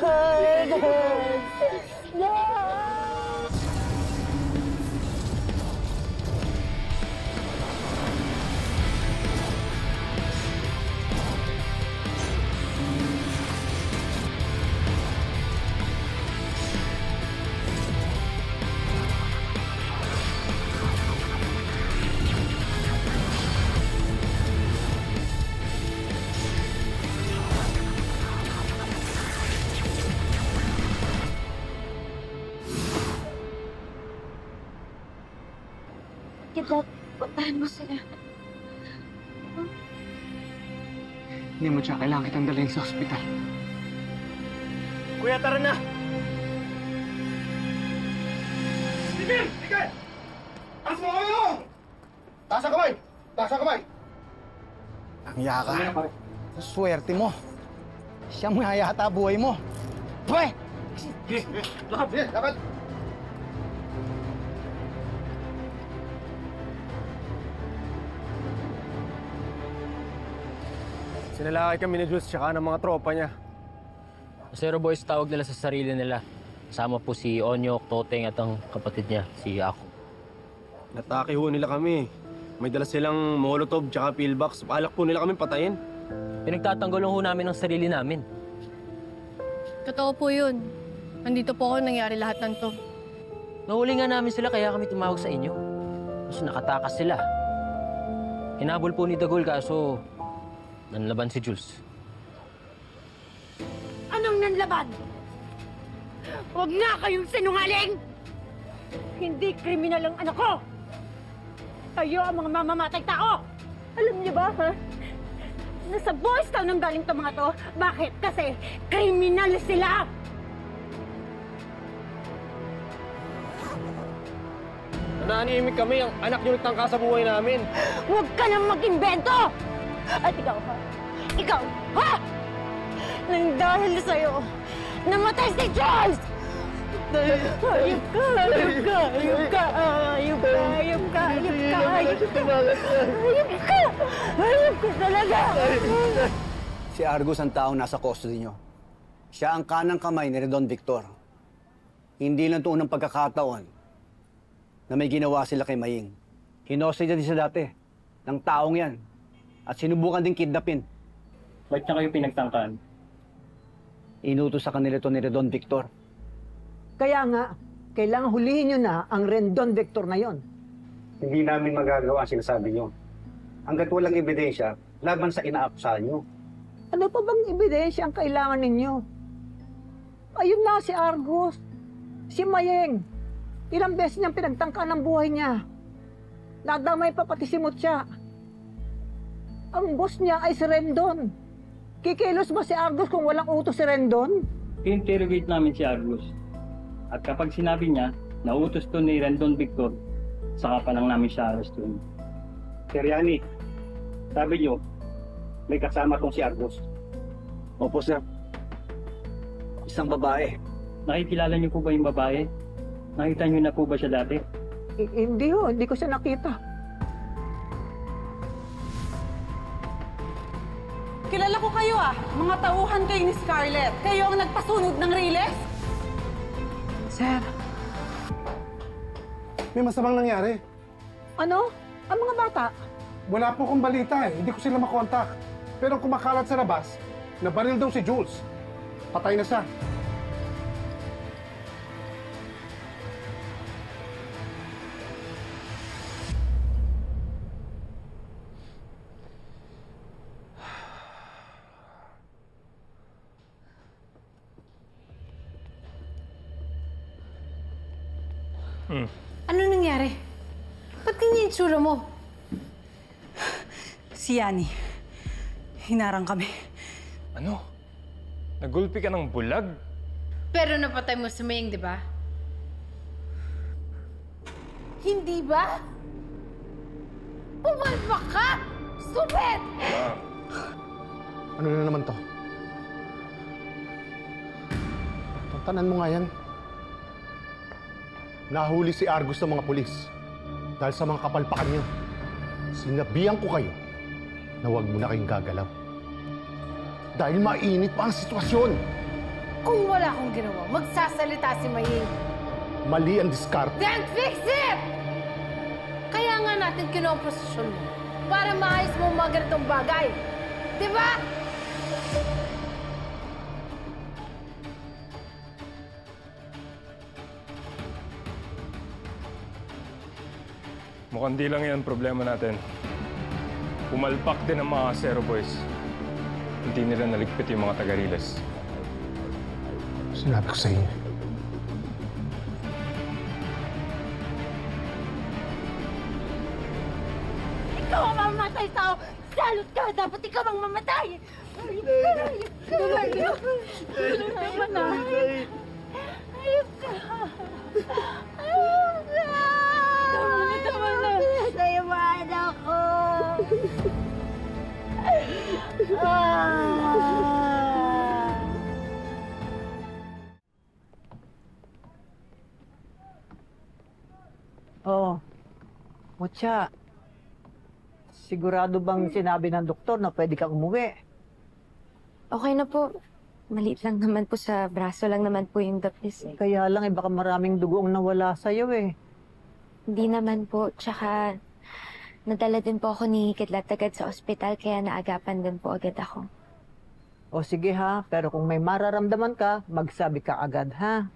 Kidlat, puntahan mo sila. Hindi mo siya kailangan kitang dalhin sa ospital. Kuya, tara na! Steven! Tigil! Taas mo kayo! Taas ang kamay! Taas ang kamay! Ang yaka. Swerte mo. Siya mo yata buhay mo. Pwe! Lakad! Lakad! Sinalakay kami ni Jules tsaka ng mga tropa niya. Zero Boys tawag nila sa sarili nila. Kasama po si Onyok, Toteng at ang kapatid niya, si Ako. Natake ho nila kami. May dala silang molotov tsaka pillbox. Balak po nila kami patayin. Pinagtatanggol lang ho namin ang sarili namin. Totoo po yun. Nandito po ako nangyari lahat ng to. Nahuli nga namin sila kaya kami tumawag sa inyo. Tapos nakatakas sila. Hinabol po ni Dagol kaso nanlaban si Jules. Anong nanlaban? Huwag nga kayong sinungaling! Hindi kriminal ang anak ko! Kayo ang mga mamamatay tao! Alam niyo ba, ha? Nasa Boys Town ang galing itong mga to. Bakit? Kasi kriminal sila! Nananimik kami, ang anak niyo nagtangka sa buhay namin. Huwag ka nang mag-imbento! At ikaw, ha? Ikaw, ha? Nang dahil sa'yo, namatay si Charles! Hayop ka! Hayop ka! Hayop ka! Hayop ka! Hayop ka! Hayop ka! Hayop ka! Hayop ka! Hayop ka talaga! Si Argus ang taong nasa custody nyo. Siya ang kanang kamay ni Redon Victor. Hindi lang ito unang pagkakataon na may ginawa sila kay Maying. Hinosay niya din siya dati ng taong yan at sinubukan din kidnapin. Ba't niya kayo pinagtangkaan? Inutos sa kanila ito ni Redon Victor. Kaya nga, kailangan hulihin nyo na ang Rendon Victor na yon. Hindi namin magagawa ang sinasabi nyo. Hanggat walang ebidensya, laban sa inaakusahan nyo. Ano pa bang ebidensya ang kailangan ninyo? Ayun na si Argus, si Mayeng. Ilang beses niyang pinagtangka ng buhay niya. Nadamay pa pati si Mutya. Ang boss niya ay si Rendon. Kikilos ba si Argus kung walang utos si Rendon? I-interrogate namin si Argus. At kapag sinabi niya, nautos to ni Rendon Victor, saka pa lang namin siya arrestuin. Sir Yani, sabi nyo, may kasama tong si Argus. Opo, sir. Isang babae. Nakikilala niyo po ba yung babae? Nakita niyo na po ba siya dati? Hindi ho, hindi ko siya nakita. Kilala ko kayo mga tauhan kayo ni Scarlett. Kayo ang nagpasunog ng Riles? Sir. May masamang nangyari. Ano? Ang mga bata? Wala po akong balita eh. Hindi ko sila makontak. Pero kumakalat sa labas, nabaril daw si Jules. Patay na siya. Ano nangyari? Ba't ganyan yung tsura mo? Si Yani. Hinarang kami. Ano? Nagulpi ka ng bulag? Pero napatay mo si Maying, di ba? Hindi ba? Pumalpak ka! Stupid! Ano na naman to? Tantanan mo nga yan. Nahuli si Argus ng mga pulis dahil sa mga kapalpakan niyo. Sinabihan ko kayo na huwag mo na kayong gagalaw. Dahil mainit pa ang sitwasyon. Kung wala akong ginawa, magsasalita si Maying. Mali ang diskarte. Then fix it! Kaya nga natin kinuha ang posisyon mo para maayos mo ang mga ganitong bagay. Di ba? Mukhang di lang yan problema natin. Pumalpak din ang mga Zero Boys. Hindi nila naligpit yung mga taga-Riles. Sinabi ko sa inyo. tao! Salot ka! Dapat ikaw ang mamatay! Hayop ka! Hayop ka! Hayop ka! Hayop ka! Hayop ka! Hayop ka! Tama na! Pinatayawaan ako! Oh, Mucha, sigurado bang sinabi ng doktor na pwede kang umuwi? Okay na po. Maliit lang naman po sa braso lang naman po yung dapis. Kaya lang, baka maraming dugo ang nawala sa'yo eh. Hindi naman po. Tsaka, nadala din po ako ni Kidlat agad sa ospital, kaya naagapan din po agad ako. O sige ha, pero kung may mararamdaman ka, magsabi ka agad ha.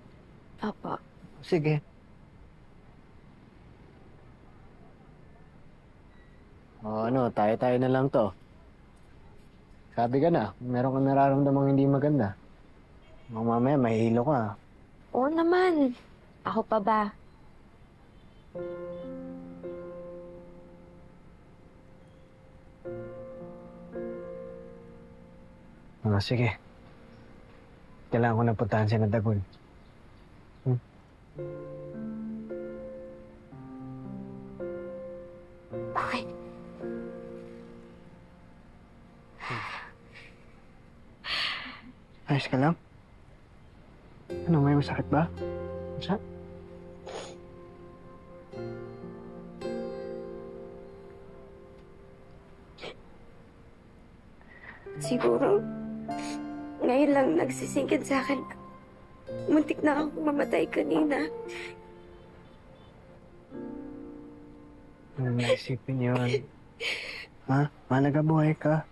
Opo. Sige. O ano, tayo-tayo na lang to. Sabi ka na, meron kang nararamdamang hindi maganda. Mamaya, mahihilo ka. Oo naman. Ako pa ba? Sige. Kailangan ko na puntahan siya ng Dagul. Bakit? Ayos ka lang? Ano, may masakit ba? Sa? Siguro, ngayon lang nagsisingkit sa akin. Muntik na akong mamatay kanina. Ano naisipin yun? Ha? Mahalaga buhay ka.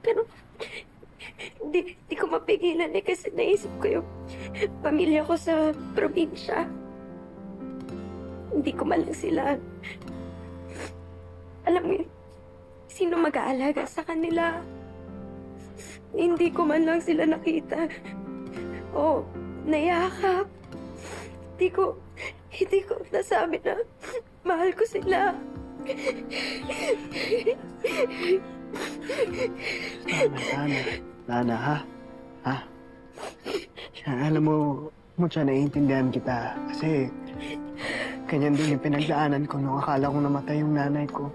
Pero, di ko mapigilan kasi naisip ko yung pamilya ko sa probinsya. Hindi ko man lang sila. Alam mo yun, sino mag-aalaga sa kanila? Hindi ko man lang sila nakita. O, nayakap. Hindi ko nasabi na mahal ko sila. Sana, ha? Ha? Alam mo, Mucha, naiintindihan kita. Kasi, ganyan din yung pinagdaanan ko nung akala kong namatay yung nanay ko.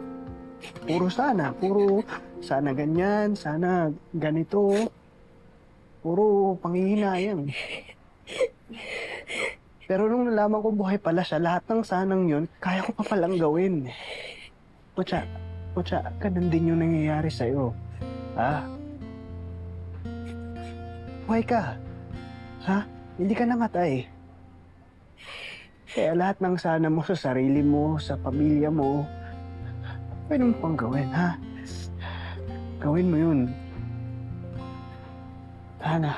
Puro sana ganyan, sana ganito. Puro panghihinayang. Pero nung nalaman ko buhay pala siya, lahat ng sanang yun, kaya ko pa palang gawin. Mucha, ganun din yung nangyayari sa'yo. Ha? Buhay ka. Ha? Hindi ka namatay. Kaya lahat ng sana mo sa sarili mo, sa pamilya mo, pwede mo pang gawin, ha? Gawin mo yun. Sana.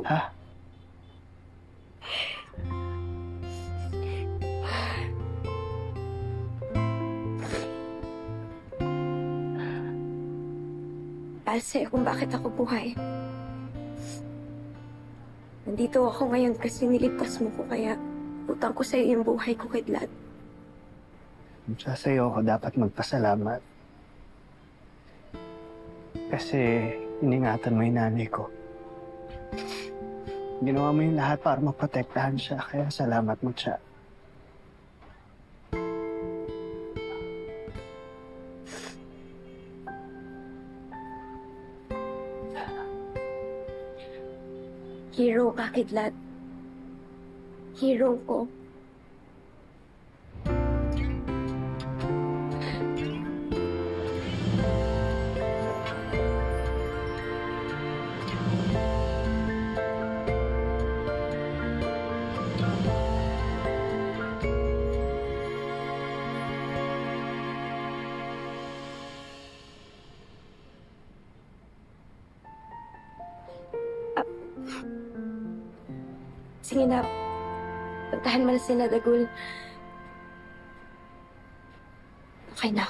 Ha? Dahil sa'yo kung bakit ako buhay. Nandito ako ngayon kasi niligtas mo ko, kaya utang ko sa'yo yung buhay ko, Kidlat. Sa'yo ako dapat magpasalamat. Kasi iningatan mo yung nanay ko. Ginawa mo yung lahat para maprotektahan siya, kaya salamat mo siya. Hero ka, Kidlat. Hero ko. Sige na, puntahan mo na sila, Dagul. Okay na.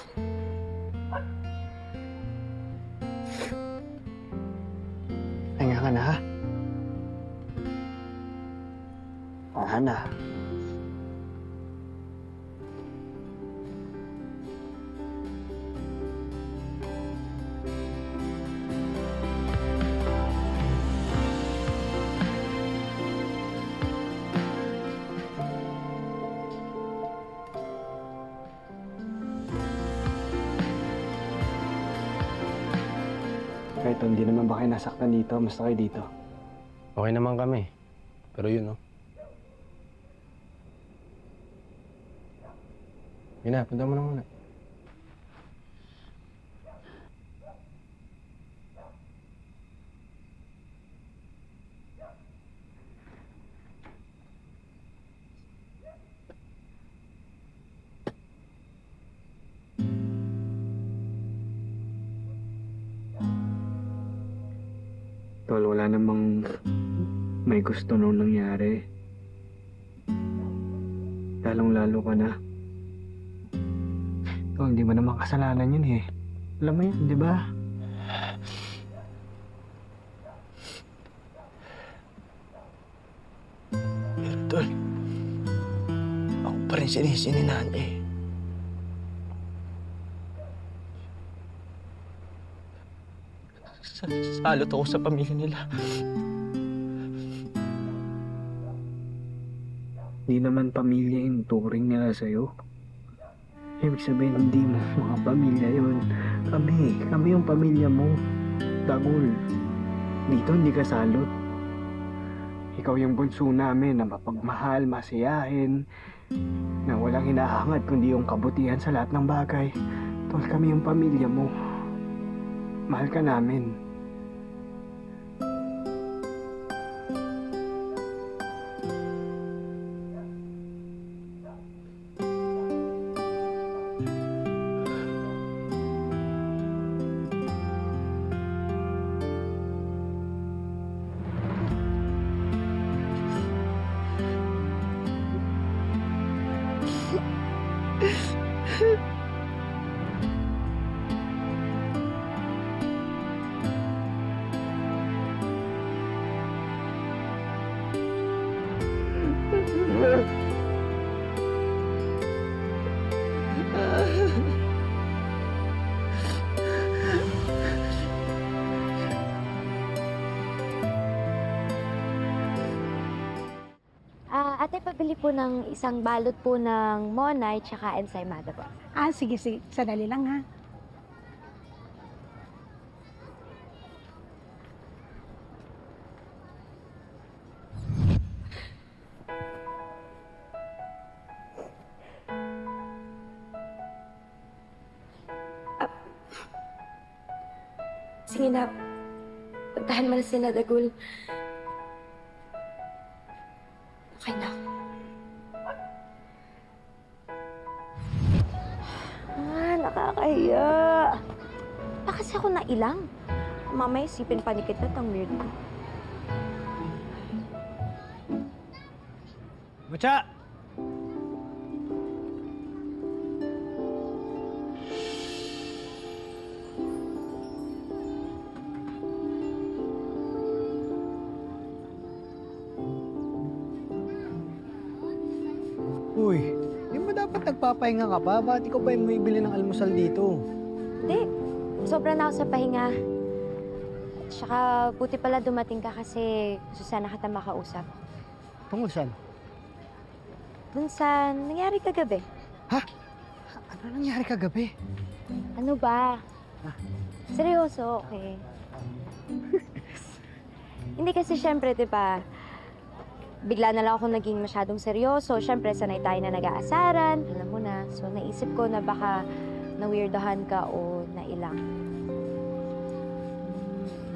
Hinga ka na, ha? Na. Bakit? Hindi naman ba kayo nasaktan dito? Basta kayo dito? Okay naman kami. Pero yun, no? Yun na, punta mo na muna. Tol, wala namang may gusto nung nangyari. Lalong-lalo ka na. Tol, hindi mo naman kasalanan yun eh. Alam mo yun, di ba? Pero Tol, ako pa rin sinisi ni Nanay. Salot ako sa pamilya nila. Hindi naman pamilya yung turing nila sa'yo. Ibig sabihin, hindi mo mga pamilya yun. Kami yung pamilya mo. Dagul. Dito hindi ka salot. Ikaw yung bunso namin na mapagmahal, masiyahin, na walang hinahangad kundi yung kabutihan sa lahat ng bagay. Tol, kami yung pamilya mo. Mahal ka namin. Ate, pabili po ng isang balot po ng monay tsaka ensaymada po. Sige. Sadali lang, ha? Sige na, puntahan mo na si Nadagul. Okay na. Nakakahiya. Baka kasi ako nailang. Mamaya isipin pa ni kita, ang weird ko. Mucha! Uy, di ba dapat nagpapahinga ka pa? Bakit ikaw ba yung may bili ng almusal dito? Hindi. Sobra na ako sa pahinga. Tsaka buti pala dumating ka kasi gusto sana kita makausap. Tungkol saan? Dun sa nangyari kagabi. Ha? Ano nangyari kagabi? Ano ba? Seryoso, okay. Hindi kasi syempre, diba, bigla na lang ako naging masyadong seryoso. Syempre, sanay tayo na nag-aasaran. Alam mo na. So, naisip ko na baka na-weirdahan ka o nailang.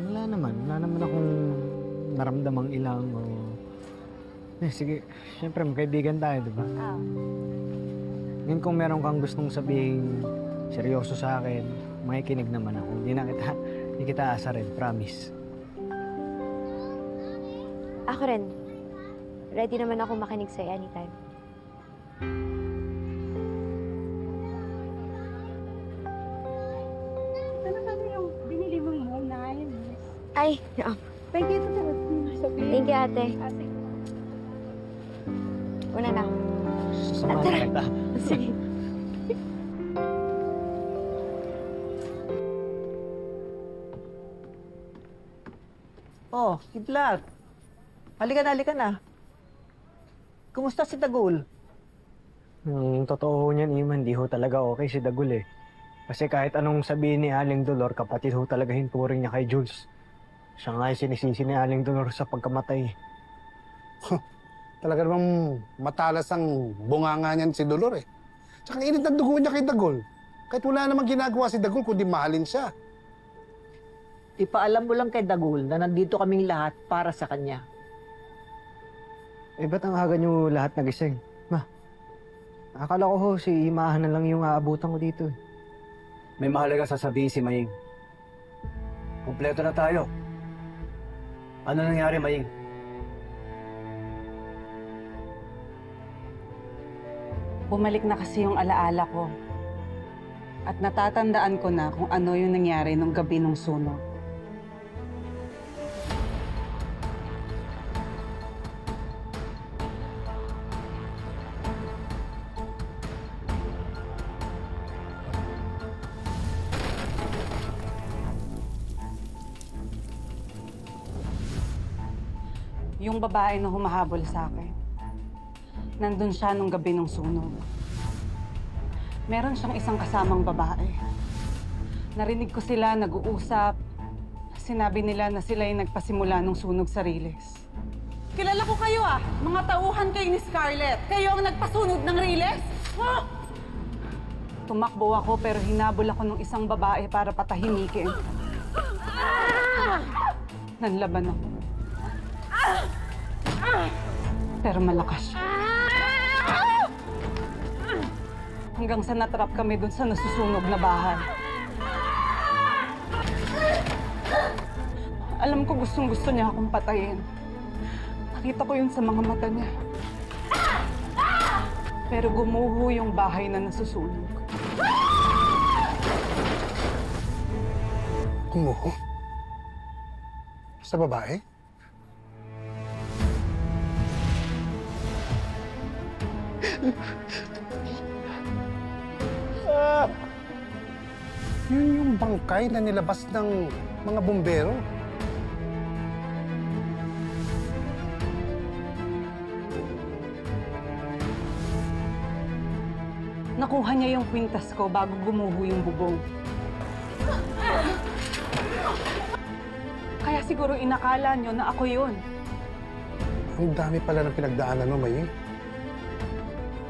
Wala naman akong naramdamang ilang o... sige, syempre magkaibigan tayo, diba? Ngayon kung meron kang gustong sabihin seryoso sa akin, makikinig naman ako. Hindi kita asarin, promise. Ako rin. Ready naman ako makinig sa'yo anytime. Ano kami yung binili mong monay? Ay, Thank you, thank you, ate. Una na. Samahan kita. Sige. Oh, Kidlat. Halika na. Kumusta si Dagul? Totoo ho niyan, Iman. Di ho talaga okay si Dagul eh. Kasi kahit anong sabihin ni Aling Dolor, kapatid ho talaga hinturing niya kay Jules. Siya nga yung sinisisi ni Aling Dolor sa pagkamatay. Talaga namang matalas ang bunganga niyan si Dolor eh. Tsaka init ng dugo niya kay Dagol. Kahit wala namang ginagawa si Dagol kundi mahalin siya. Ipaalam mo lang kay Dagul na nandito kaming lahat para sa kanya. Eh, ba't ang aga niyo lahat nagising? Ma, akala ko ho, si Imahan na lang yung aabutan ko dito eh. May mahalaga sasabihin si Maying. Kumpleto na tayo. Ano nangyari, Maying? Bumalik na kasi yung alaala ko. At natatandaan ko na kung ano yung nangyari nung gabi nung sunog. Yung babae na humahabol sa akin. Nandun siya nung gabi ng sunog. Meron siyang isang kasamang babae. Narinig ko sila nag-uusap. Sinabi nila na sila yung nagpasimula ng sunog sa Riles. Kilala ko kayo ah! Mga tauhan kayo ni Scarlett. Kayo ang nagpasunog ng Riles? Oh! Tumakbo ako pero hinabol ako ng isang babae para patahimikin. Nanlaban ako. Pero malakas siya. Hanggang sa natrap kami dun sa nasusunog na bahay. Alam ko gustong-gusto niya akong patayin. Nakita ko yun sa mga mata niya. Pero gumuho yung bahay na nasusunog. Gumuho? Sa babae? Yun yung bangkay na nilabas ng mga bumbero. Nakuha niya yung kwintas ko bago gumuho yung bubong. Kaya siguro inakala niyo na ako yun. Ang dami pala ng pinagdaanan mo, Maying.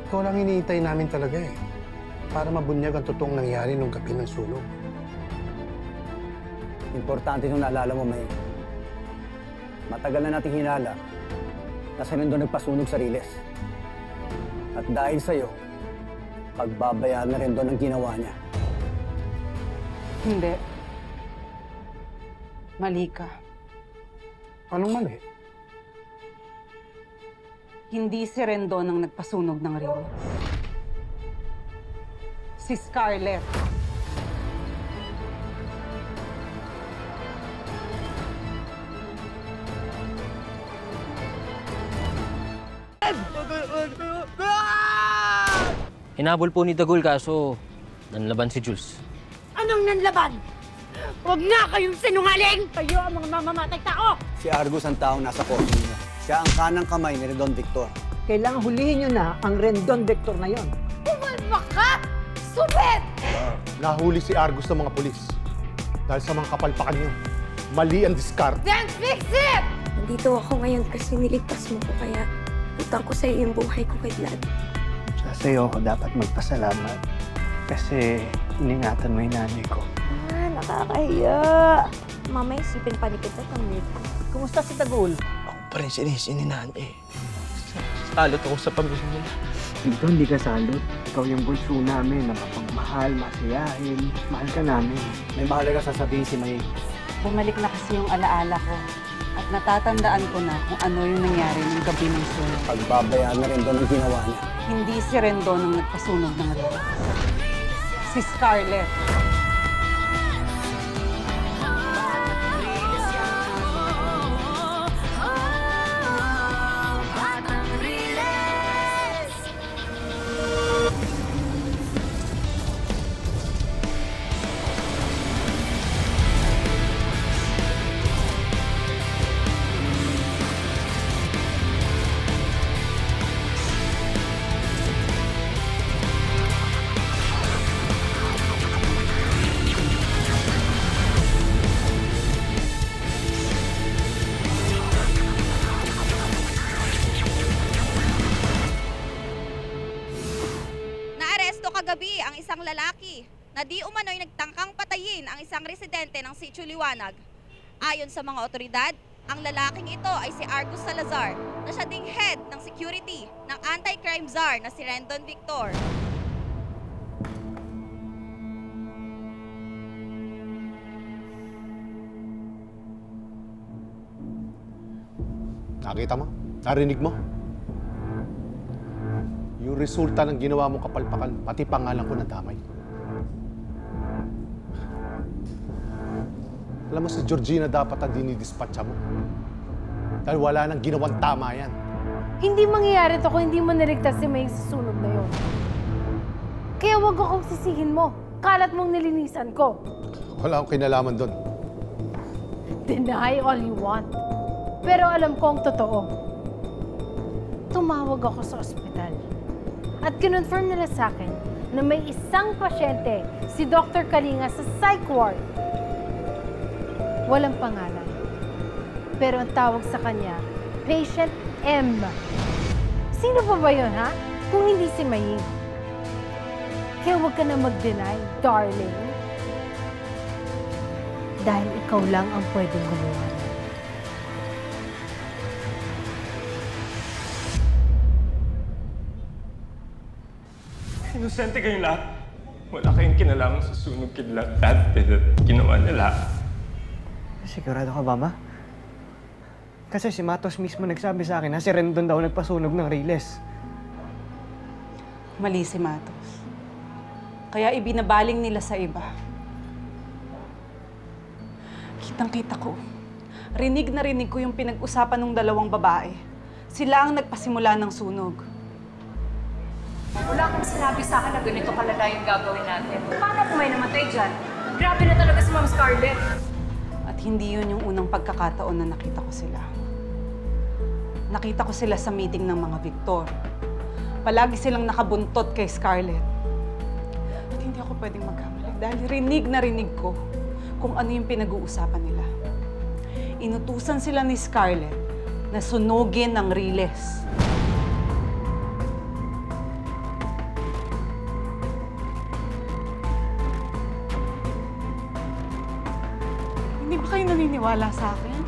Ikaw lang hinihintay namin talaga eh. Para mabunyag ang totoong nangyari nung gabi ng sunog. Importante nung naalala mo, Maying. Matagal na nating hinala na sa nandun nagpasunog sa Riles. At dahil sa'yo, pagbabayaan na rin doon ang ginawa niya. Hindi. Mali ka. Anong mali? Hindi si Rendon ang nagpasunog ng Riles. Si Scarlett. Hinabol po ni Dagul kaso nanlaban si Jules. Anong nanlaban? Huwag na kayong sinungaling! Kayo ang mga mamamatay tao! Si Argus ang taong nasa kotse niya. Siya ang kanang kamay ni Rendon Victor. Kailangan hulihin nyo na ang Rendon Victor na yon. Pumalma ka! Subit! Nahuli si Argus ng mga pulis. Dahil sa mga kapalpakan niyo. Mali ang diskarte. Then fix it! Nandito ako ngayon kasi niligtas mo ko kaya utang ko sa iyo yung buhay ko kay Vlad. Sa'yo ako dapat magpasalamat kasi iningatan mo yung nanay ko. Nakakahiya. Mama, isipin pa ni kita ng weird ko. Kumusta si Dagul? Ako pa rin sinisi ni nanay. Salot ako sa pamilya nila. Dito hindi ka salot. Ikaw yung bunso namin na mapagmahal, masiyahin. Mahal ka namin. May mahalaga sasabihin si Maying. Bumalik na kasi yung alaala ko. At natatandaan ko na kung ano yung nangyari ng gabi ng sunog. Pagbabayaan na rin doon ang ginawa niya. Hindi si Rendon ang nagpasunog ng Riles. Si Scarlett. gabi ang isang lalaki na di umano'y nagtangkang patayin ang isang residente ng Sitio Liwanag. Ayon sa mga otoridad, ang lalaking ito ay si Argus Salazar na siya ding head ng security ng anti-crime czar na si Rendon Victor. Nakita mo? Narinig mo? Yung resulta ng ginawa mong kapalpakan, pati pangalan ko nadamay. Alam mo, si Georgina dapat ang dinidispatcha mo. Dahil wala nang ginawang tama yan. Hindi mangyayari to kung hindi mo niligtas si May sa sunog na yun. Kaya wag akong sisihin mo. Kalat mong nilinisan ko. Wala akong kinalaman doon. Deny all you want. Pero alam ko ang totoo. Tumawag ako sa ospital. At kinonfirm nila sa akin na may isang pasyente, si Dr. Kalinga sa psych ward. Walang pangalan. Pero ang tawag sa kanya, Patient M. Sino pa ba yun, ha? Kung hindi si Maying. Kaya huwag ka na mag-deny, darling. Dahil ikaw lang ang pwedeng gumawa. Inosente kayong lahat. Wala kayong kinalaman sa sunog kidlat at ginawa nila. Sigurado ka ba, Ma? Kasi si Matos mismo nagsabi sa akin na si Rendon daw nagpasunog ng Riles. Mali si Matos. Kaya ibinabaling nila sa iba. Kitang-kita ko. Rinig na rinig ko yung pinag-usapan ng dalawang babae. Sila ang nagpasimula ng sunog. Wala kang sinabi sa akin na ganito kalala yung gagawin natin. Paano kung may namatay dyan? Grabe na talaga si Ma'am Scarlett. At hindi yun yung unang pagkakataon na nakita ko sila. Nakita ko sila sa meeting ng mga Victor. Palagi silang nakabuntot kay Scarlett. At hindi ako pwedeng magkamali dahil rinig na rinig ko kung ano yung pinag-uusapan nila. Inutusan sila ni Scarlett na sunugin ng Riles. Hindi ba kayo naniniwala sa akin?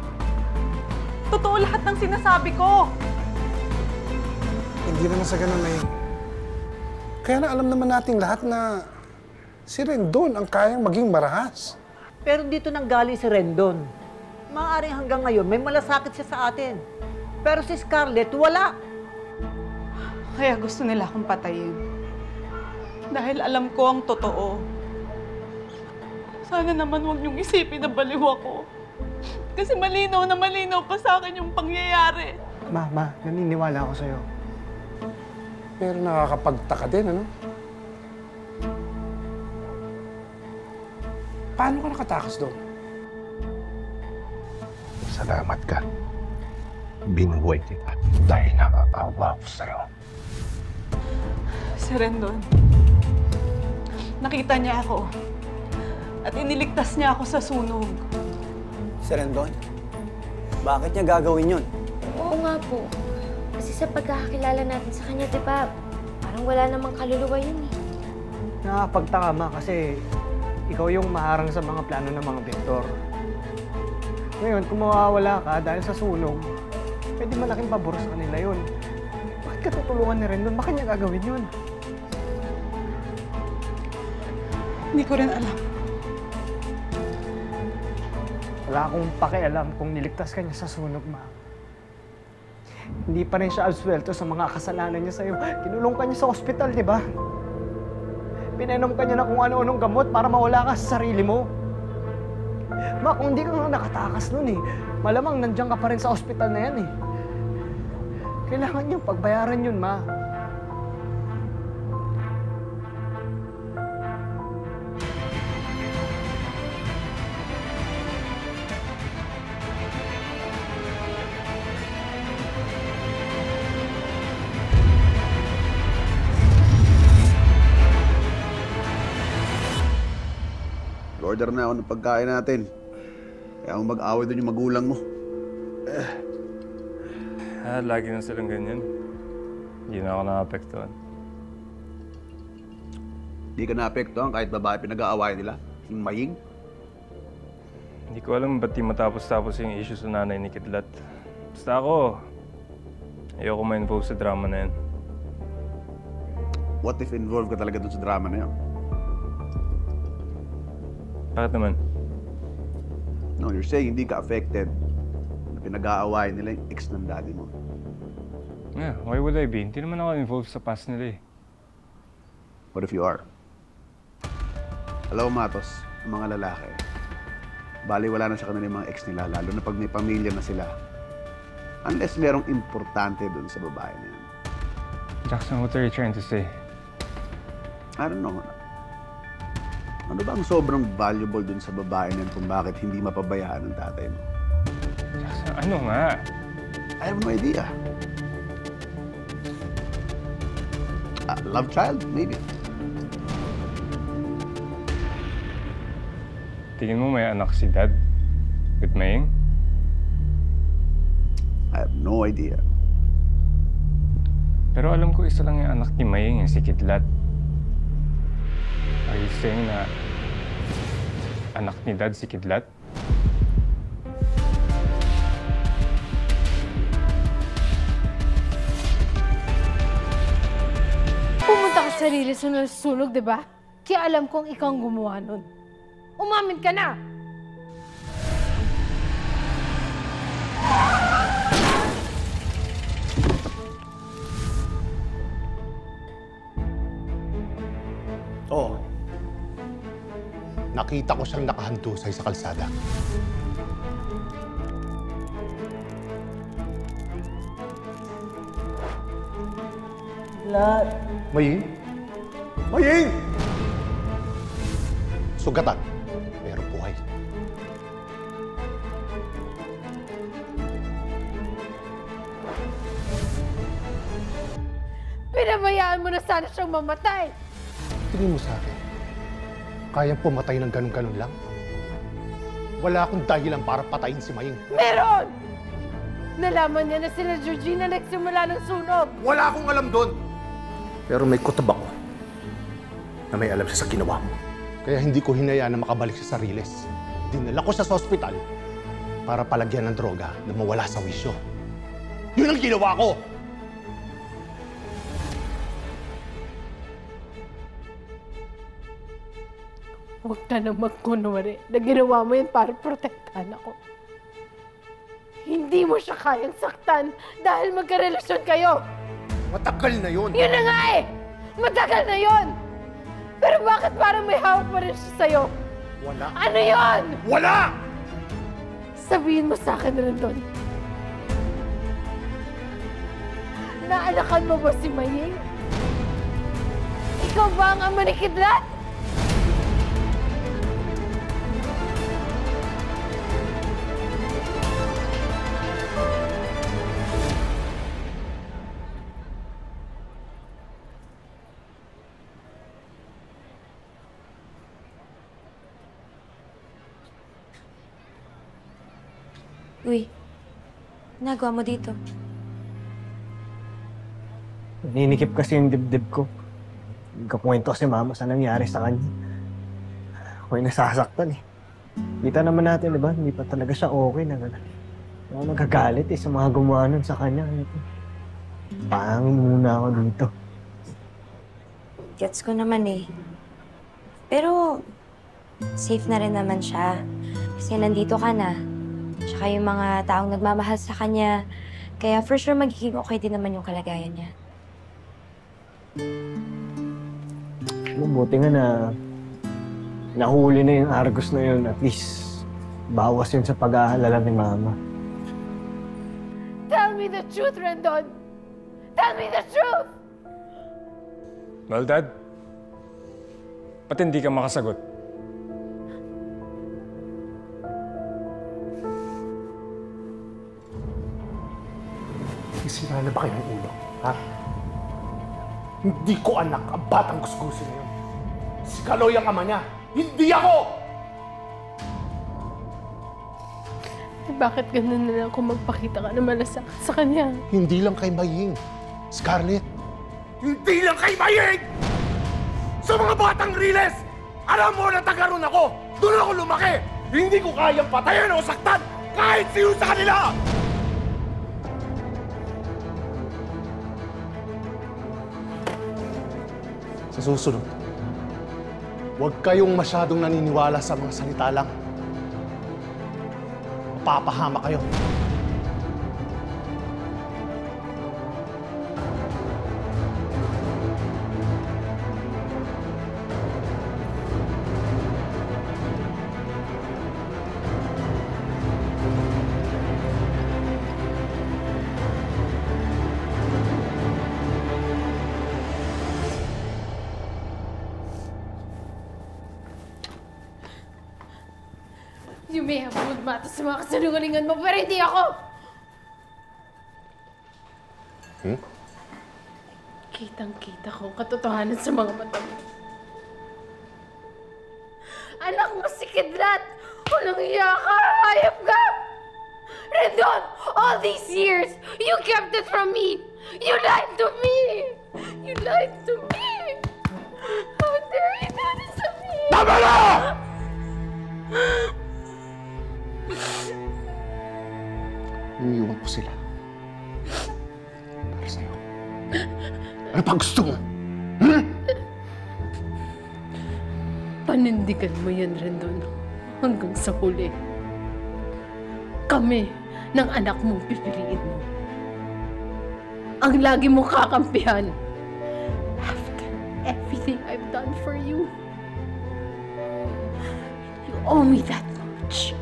Totoo lahat ng sinasabi ko. Hindi naman sa ganun, May. Kaya na alam naman nating lahat na si Rendon ang kayang maging marahas. Pero dito nang galing si Rendon. Maaaring hanggang ngayon may malasakit siya sa atin. Pero si Scarlett, wala. Kaya gusto nila akong patayin. Dahil alam ko ang totoo. Sana naman huwag niyong isipin na baliw ako. Kasi malinaw na malinaw pa sa akin yung pangyayari. Ma, naniniwala ako sa'yo. Pero nakakapagtaka din, ano? Paano ka nakatakas doon? Salamat ka. Binuhay kita dahil nakakaawa ko sa'yo. Si Rendon, nakita niya ako. At iniligtas niya ako sa sunog. Si Rendon, bakit niya gagawin yun? Oo nga po. Kasi sa pagkakakilala natin sa kanya, di ba, parang wala namang kaluluwa yun eh. Nakakapagtaka, Ma, kasi ikaw yung maharang sa mga plano ng mga Victor. Ngayon, kung mawawala ka dahil sa sunog, pwede malaking pabor sa kanila yun. Bakit ka tutulungan ni Rendon? Bakit niya gagawin yun? Hindi ko rin alam. Wala akong pakialam kung niligtas ka niya sa sunog, Ma. Hindi pa rin siya absuelto sa mga kasalanan niya sa'yo. Kinulong ka niya sa ospital, di ba? Pinainom ka niya na kung ano-anong gamot para mawala ka sa sarili mo. Ma, kung hindi ka nga nakatakas nun eh, malamang nandiyan ka pa rin sa ospital na yan eh. Kailangan niyong pagbayaran yun, Ma. Order na ako ng pagkain natin. Kaya kung mag-away doon yung magulang mo. Lagi na silang ganyan. Hindi na ako nakapektuhan. Di ka naapektuhan kahit babae pinag-aawayan nila? Yung Maying? Hindi ko alam ba't di matapos-tapos yung issue sa nanay ni Kidlat. Basta ako, ayoko ma-involve sa drama na yan. What if involved ka talaga dun sa drama na yan? Bakit naman? No, you're saying hindi ka affected na pinag-aawayan nila yung ex ng daddy mo. Yeah, why would I be? Hindi naman ako involved sa past nila eh. What if you are? Alam mo, Matos, ang mga lalaki, bali wala na sa kanila yung mga ex nila, lalo na pag may pamilya na sila. Unless merong importante dun sa babae na yan. Jackson, what are you trying to say? I don't know. Ano ba ang sobrang valuable dun sa babae na yan kung bakit hindi mapabayaan ng tatay mo? Jackson, ano nga? I have no idea. Love child? Maybe. Tingin mo may anak si Dad? With Maying? I have no idea. Pero alam ko isa lang yung anak ni Maying, si Kidlat. Are you saying na anak ni Dad si Kidlat? Pumunta ka sa sarili sunog, di ba? Kaya alam kong ikaw ang gumawa nun. Umamin ka na! Oo. Nakita ko siyang nakahandusay sa kalsada. Lat. Maying? Maying! Sugatan. Pero buhay. Pinabayaan mo na sana siyang mamatay! Tingin mo sa akin, kayang pumatay ng ganun-ganun lang? Wala akong dahilan para patayin si Maying. Meron! Nalaman niya na sila Georgina nagsimula ng sunog. Wala akong alam doon! Pero may kutob ako na may alam siya sa ginawa mo. Kaya hindi ko hinayaan na makabalik siya sa Riles. Dinala ko siya sa ospital para palagyan ng droga na mawala sa wisyo. Yun ang ginawa ko! Huwag ka na magkunwari na ginawa mo yun para protektahan ako. Hindi mo siya kayang saktan dahil magkarelasyon kayo. Matagal na yun! Yun na nga eh! Matagal na yun! Pero bakit parang may hawak pa rin siya sa'yo? Wala. Ano yun? Wala! Sabihin mo sa akin rin doon. Naalakan mo ba si Maying? Ikaw ba ang ama ni Kidlat? Uy, nagawa mo dito? Ninikip kasi yung dibdib ko. Nagkakwento si Mama sa nangyari sa kanya. Ako'y nasasaktan eh. Kita naman natin, di ba? Hindi pa talaga siya okay na gano'n. Ako nagagalit eh sa mga gumawa nun sa kanya. Pangin muna ako dito. Gets ko naman eh. Pero, safe na rin naman siya. Kasi nandito ka na. Tsaka yung mga taong nagmamahal sa kanya. Kaya for sure magiging okay din naman yung kalagayan niya. Mabuti nga na nahuli na yung Argus na yun. At least, bawas yun sa pag-aalala ni Mama. Tell me the truth, Rendon! Tell me the truth! Well, Dad, ba't hindi ka makasagot? Sira na ba kayo ng ulo? Ha? Hindi ko anak ang batang gusguso na yun. Si Kaloy ang ama niya. Hindi ako! Bakit ganun na lang kung magpakita ka na malasakit sa kanya? Hindi lang kay Maying. Scarlett. Hindi lang kay Maying! sa mga batang Riles! Alam mo na taga ron ako! Doon ako lumaki! Hindi ko kayang patayan o saktan kahit sino sa kanila! Sa susunod, huwag kayong masyadong naniniwala sa mga salita lang. Mapapahama kayo. You may have good mata sa mga kasalungalingan mo, pero hindi ako! Kitang-kita ko ang katotohanan sa mga mata mo. Anak mo si Kidlat! Walang iya ka! Hayop ka! Rendon! All these years, you kept it from me! You lied to me! You lied to me! How dare you do this to me? Tama na! Iniwan ko sila. Para sa'yo. Ano pa gusto mo? Panindigan mo yan, Rendon. Hanggang sa huli. Kami, ng anak mong pipiliin mo. Ang lagi mong kakampihan. After everything I've done for you. You owe me that much.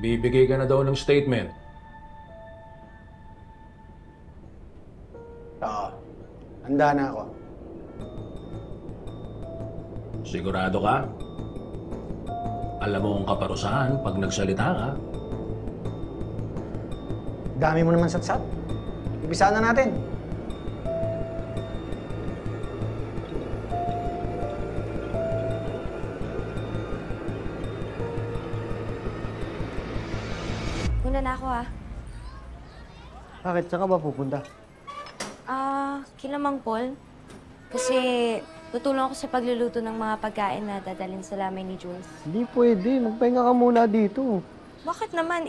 Bibigay ka na daw ng statement. Oo. Handa na ako. Sigurado ka? Alam mo ang kaparusahan pag nagsalita ka. Dami mo naman satsat. Ibisahan na natin. Una na ako, ah. Bakit? Saan ka ba pupunta? Kila Mang Paul. Kasi tutulong ako sa pagluluto ng mga pagkain na dadalhin sa lamay ni Jules. Hindi pwede. Magpahinga ka muna dito. Bakit naman?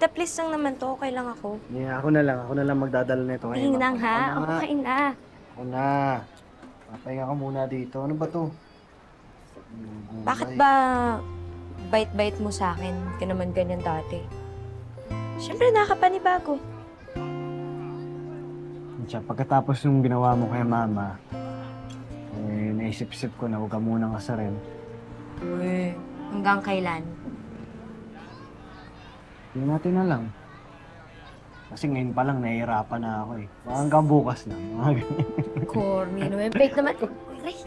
The place lang naman to. Okay lang ako. Yeah, ako na lang. Ako na lang magdadala nito. Hinang ha? Okay na. Ako na. Papahinga ka muna dito. Ano ba to? Bakit ba bait-bait mo sa akin? Ka naman ganyan dati. Siyempre, nakapanibago. Pagkatapos nung ginawa mo kay Mama, naisip-isip ko na huwag ka munang asarin. Uy, hanggang kailan? Hindi natin na lang. Kasi ngayon pa lang nahihirapan na ako eh. Baka hanggang bukas na. Mga ganyan. Corny naman. Fake naman. Aray.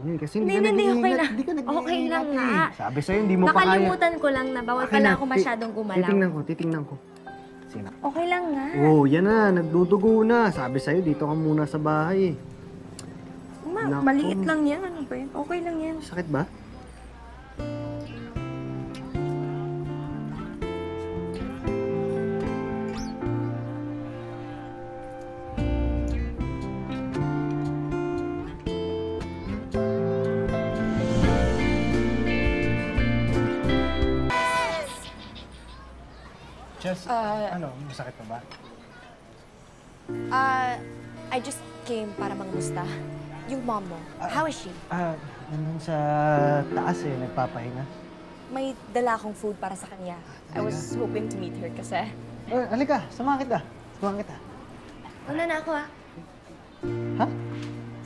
Kasi Hindi, okay lang. Okay lang nga. Sabi sa'yo, hindi mo pa kaya. Nakalimutan ko lang na bawal pala ako masyadong gumalaw. Titingnan ko. Sina? Okay lang nga. Oh, yan na. Nagdudugo na. Sabi sa'yo, dito ka muna sa bahay. Maliit lang yan. Ano ba yun? Okay lang yan. Sakit ba? Just, masakit pa ba? I just came para mangmusta. Yung mom mo, how is she? Nandun sa taas eh, nagpapahinga. May dala akong food para sa kanya. I was hoping to meet her kasi. Halika, samahan kita. Una na ako, ah. Ha?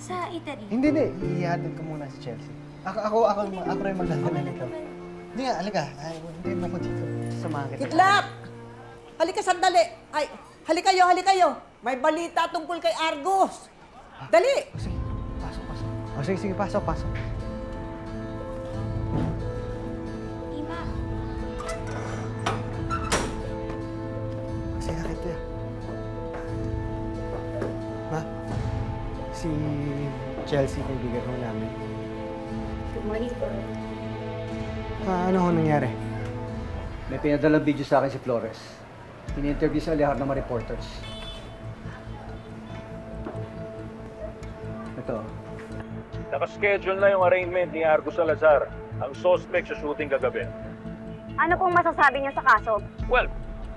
Sa Italy. Hindi. Ihatid ko muna sa Chelsea. Ako rin magdadala nito. Hindi nga, halika. Hindi mo ko dito. Samahan kita. Kidlat! Halika sandali. Ay, halika kayo. May balita tungkol kay Argus. Dali! Sige, pasok. Sige, pasok. Si Chelsea, kaibigan ko namin. Good morning po. Ano ho nangyari? May pinadalang video sa akin si Flores. In-interview sa lahat ng mga reporters. Ito. Nakaschedule na yung arraignment ni Argo Salazar, ang suspect sa shooting kagabi. Ano pong masasabi niyo sa kaso? Well,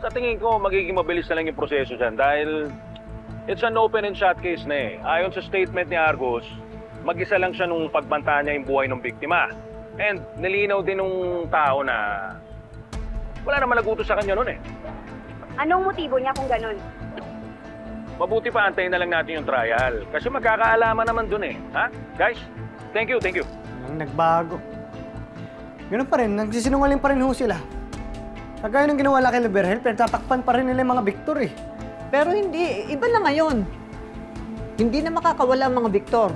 sa tingin ko, magiging mabilis na lang yung proseso dyan dahil it's an open and shut case na eh. Ayon sa statement ni Argos, mag-isa lang siya nung pagbanta niya yung buhay ng biktima. And nilinaw din nung tao na wala naman nagutos sa kanya nun eh. Anong motibo niya kung ganun? Mabuti pa antayin na lang natin yung trial kasi magkakaalaman naman dun eh. Ha? Guys, thank you, thank you. Ang nagbago. Ganun pa rin, nagsisinungaling pa rin ho sila. Kagaya ng ginawa kay Berhel, pero tatakpan pa rin nila yung mga Victor eh. Pero hindi, iba na ngayon. Hindi na makakawala ang mga Victor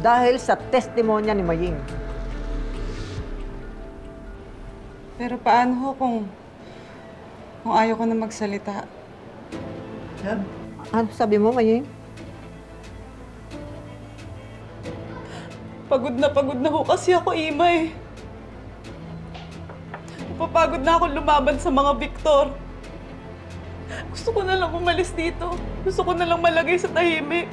dahil sa testimonya ni Maying. Pero paano ho kung ayaw ko na magsalita? Ano sabi mo, Maying? Pagod na ho kasi ako, Ima eh. Napapagod na ako lumaban sa mga Victor. Gusto ko na lang umalis dito. Gusto ko na lang malagay sa tahimik.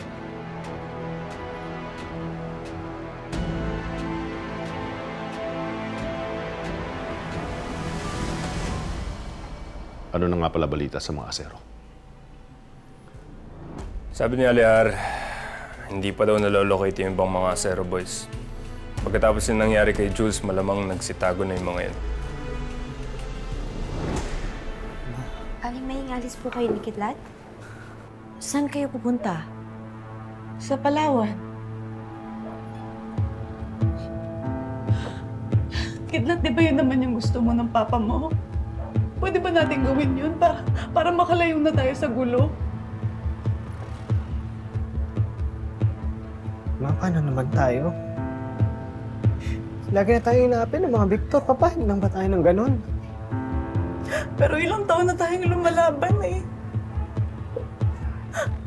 Ano na nga pala balita sa mga asero? Sabi ni Aliar, hindi pa daw nalolocate yung ibang mga Asero boys. Pagkatapos yung nangyari kay Jules, malamang nagsitago na yung mga yan. Aling Maying, alis po kayo ni Kidlat? Saan kayo pupunta? Sa Palawan. Kidlat, di ba yun naman yung gusto mo ng papa mo? Pwede ba natin gawin yun para makalayo na tayo sa gulo? Paano naman tayo? Lagi na tayo inapin ng mga Victor. Papahig lang ba tayo ng ganun? Pero ilang taon na tayong lumalaban eh.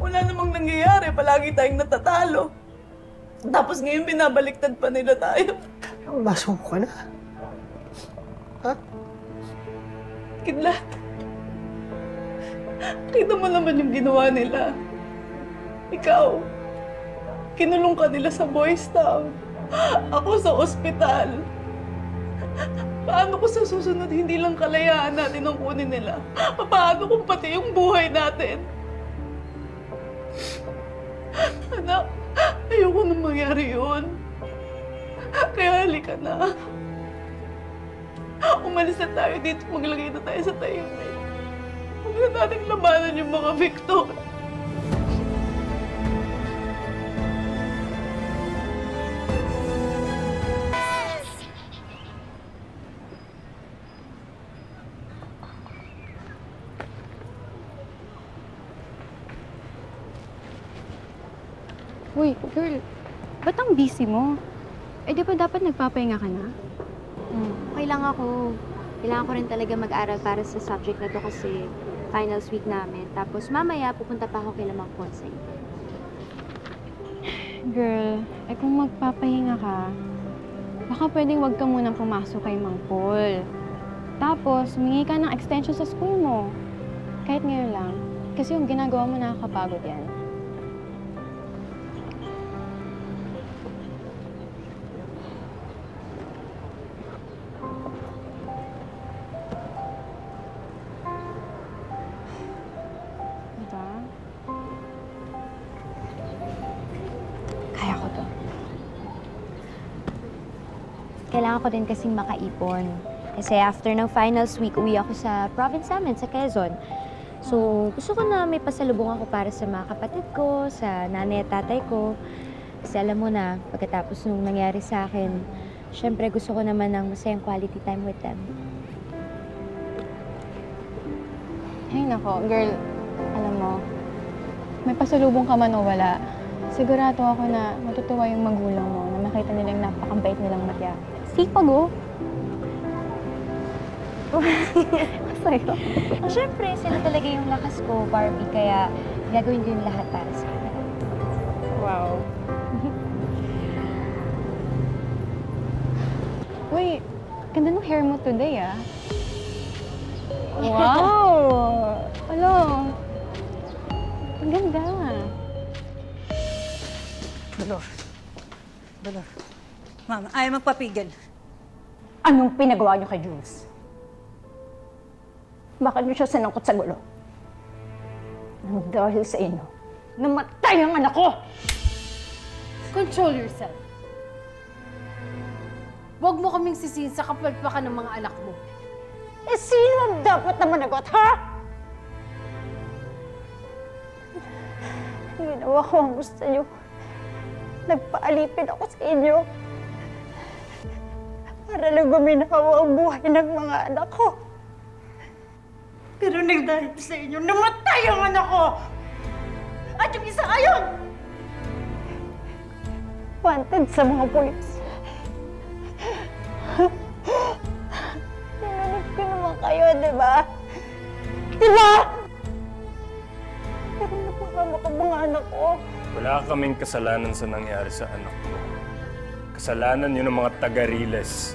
Wala namang nangyayari. Palagi tayong natatalo. Tapos ngayon binabaliktad pa nila tayo. Masuko ka na. Ha? Kidlat. Kita mo naman yung ginawa nila. Ikaw, kinulong ka nila sa Boys Town. Ako sa ospital. Paano ko sa susunod hindi lang kalayaan natin ang kunin nila? Paano kung pati yung buhay natin? Anak, ayoko na mangyari yun. Kaya halika na. Umalis na tayo dito, maglagay na tayo sa tahimik. Huwag na nating labanan yung mga Victor. Uy, girl, ba't ang busy mo? Eh, di ba dapat nagpapahinga ka na? Okay lang ako. Kailangan ko rin talaga mag-aral para sa subject na to kasi finals week namin. Tapos mamaya, pupunta pa ako kay Mang Ponce. Girl, eh kung magpapahinga ka, baka pwedeng wag ka munang pumasok kay Mang Paul. Tapos, humingi ka ng extension sa school mo. Kahit ngayon lang. Kasi yung ginagawa mo nakakapagod yan. Kaya ko to. Kailangan ko din kasing makaipon. Kasi after ng finals week, uwi ako sa province namin, sa Quezon. So, gusto ko na may pasalubong ako para sa mga kapatid ko, sa nanay at tatay ko. Kasi alam mo na, pagkatapos nung nangyari sa akin, syempre gusto ko naman ng masayang quality time with them. Ay nako, girl, alam mo, may pasalubong ka man o wala, sigurado ako na matutuwa yung magulang mo na makita nilang napakabait nilang matya. Sipag, oh! Sa'yo. Siyempre, sila talaga yung lakas ko, Barbie, kaya gagawin ko yung lahat para sa kanila. hair mo today, ah. Wow! Hello. Ang ganda. Dolor. Ma'am, ayaw magpapigil. Anong pinagawa niyo kay Jules? Bakit niyo siya sinangkot sa gulo? Nang dahil sa inyo, namatay ang anak ko! Control yourself. Huwag mo kaming sisihin sa kapalpakan ng mga anak mo. Eh, sino dapat na managot, ha? Ginawa ko ang gusto niyo. Nagpaalipin ako sa inyo. Para lang guminawa ang buhay ng mga anak ko. Pero nagdahil sa inyo, namatay ang anak ko! At yung isa ayon! Wanted sa mga pulis. Sinunod ko naman kayo, di ba? Di ba? Pero napahamak ang mga anak ko. Wala kaming kasalanan sa nangyari sa anak mo. Kasalanan yun ng mga taga-Riles.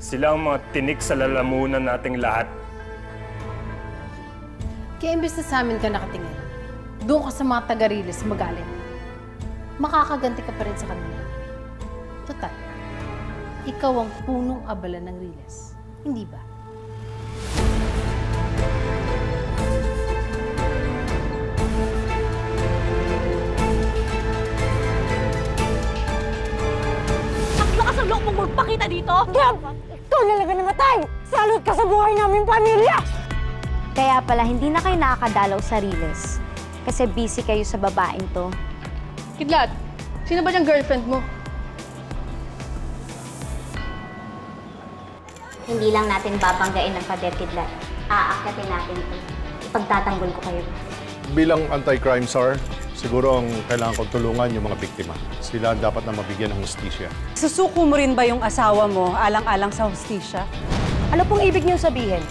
Sila ang mga tinik sa lalamunan nating lahat. Kaya imbes na sa amin ka nakatingin, doon ka sa mga taga-Riles magalit. Makakaganti ka pa rin sa kanila. Total, ikaw ang punong abala ng Riles. Hindi ba? Ang lakas ng loob mong magpakita dito! Gab! Ikaw talaga namatay! Salot ka sa buhay naming pamilya! Kaya pala hindi na kayo nakakadalaw sa Riles. Kasi busy kayo sa babaeng to. Kidlat, sino ba yung girlfriend mo? Hindi lang natin babanggain ng pader, Kidlat. Aakyatin natin ito. Ipagtatanggol ko kayo. Bilang anti-crime czar, siguro ang kailangan kong tulungan yung mga biktima. Sila dapat na mabigyan ng hustisya. Susuko mo rin ba yung asawa mo alang-alang sa hustisya? Ano pong ibig niyong sabihin?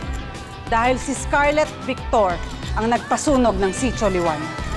Dahil si Scarlett Victor ang nagpasunog ng Sitio Liwanag.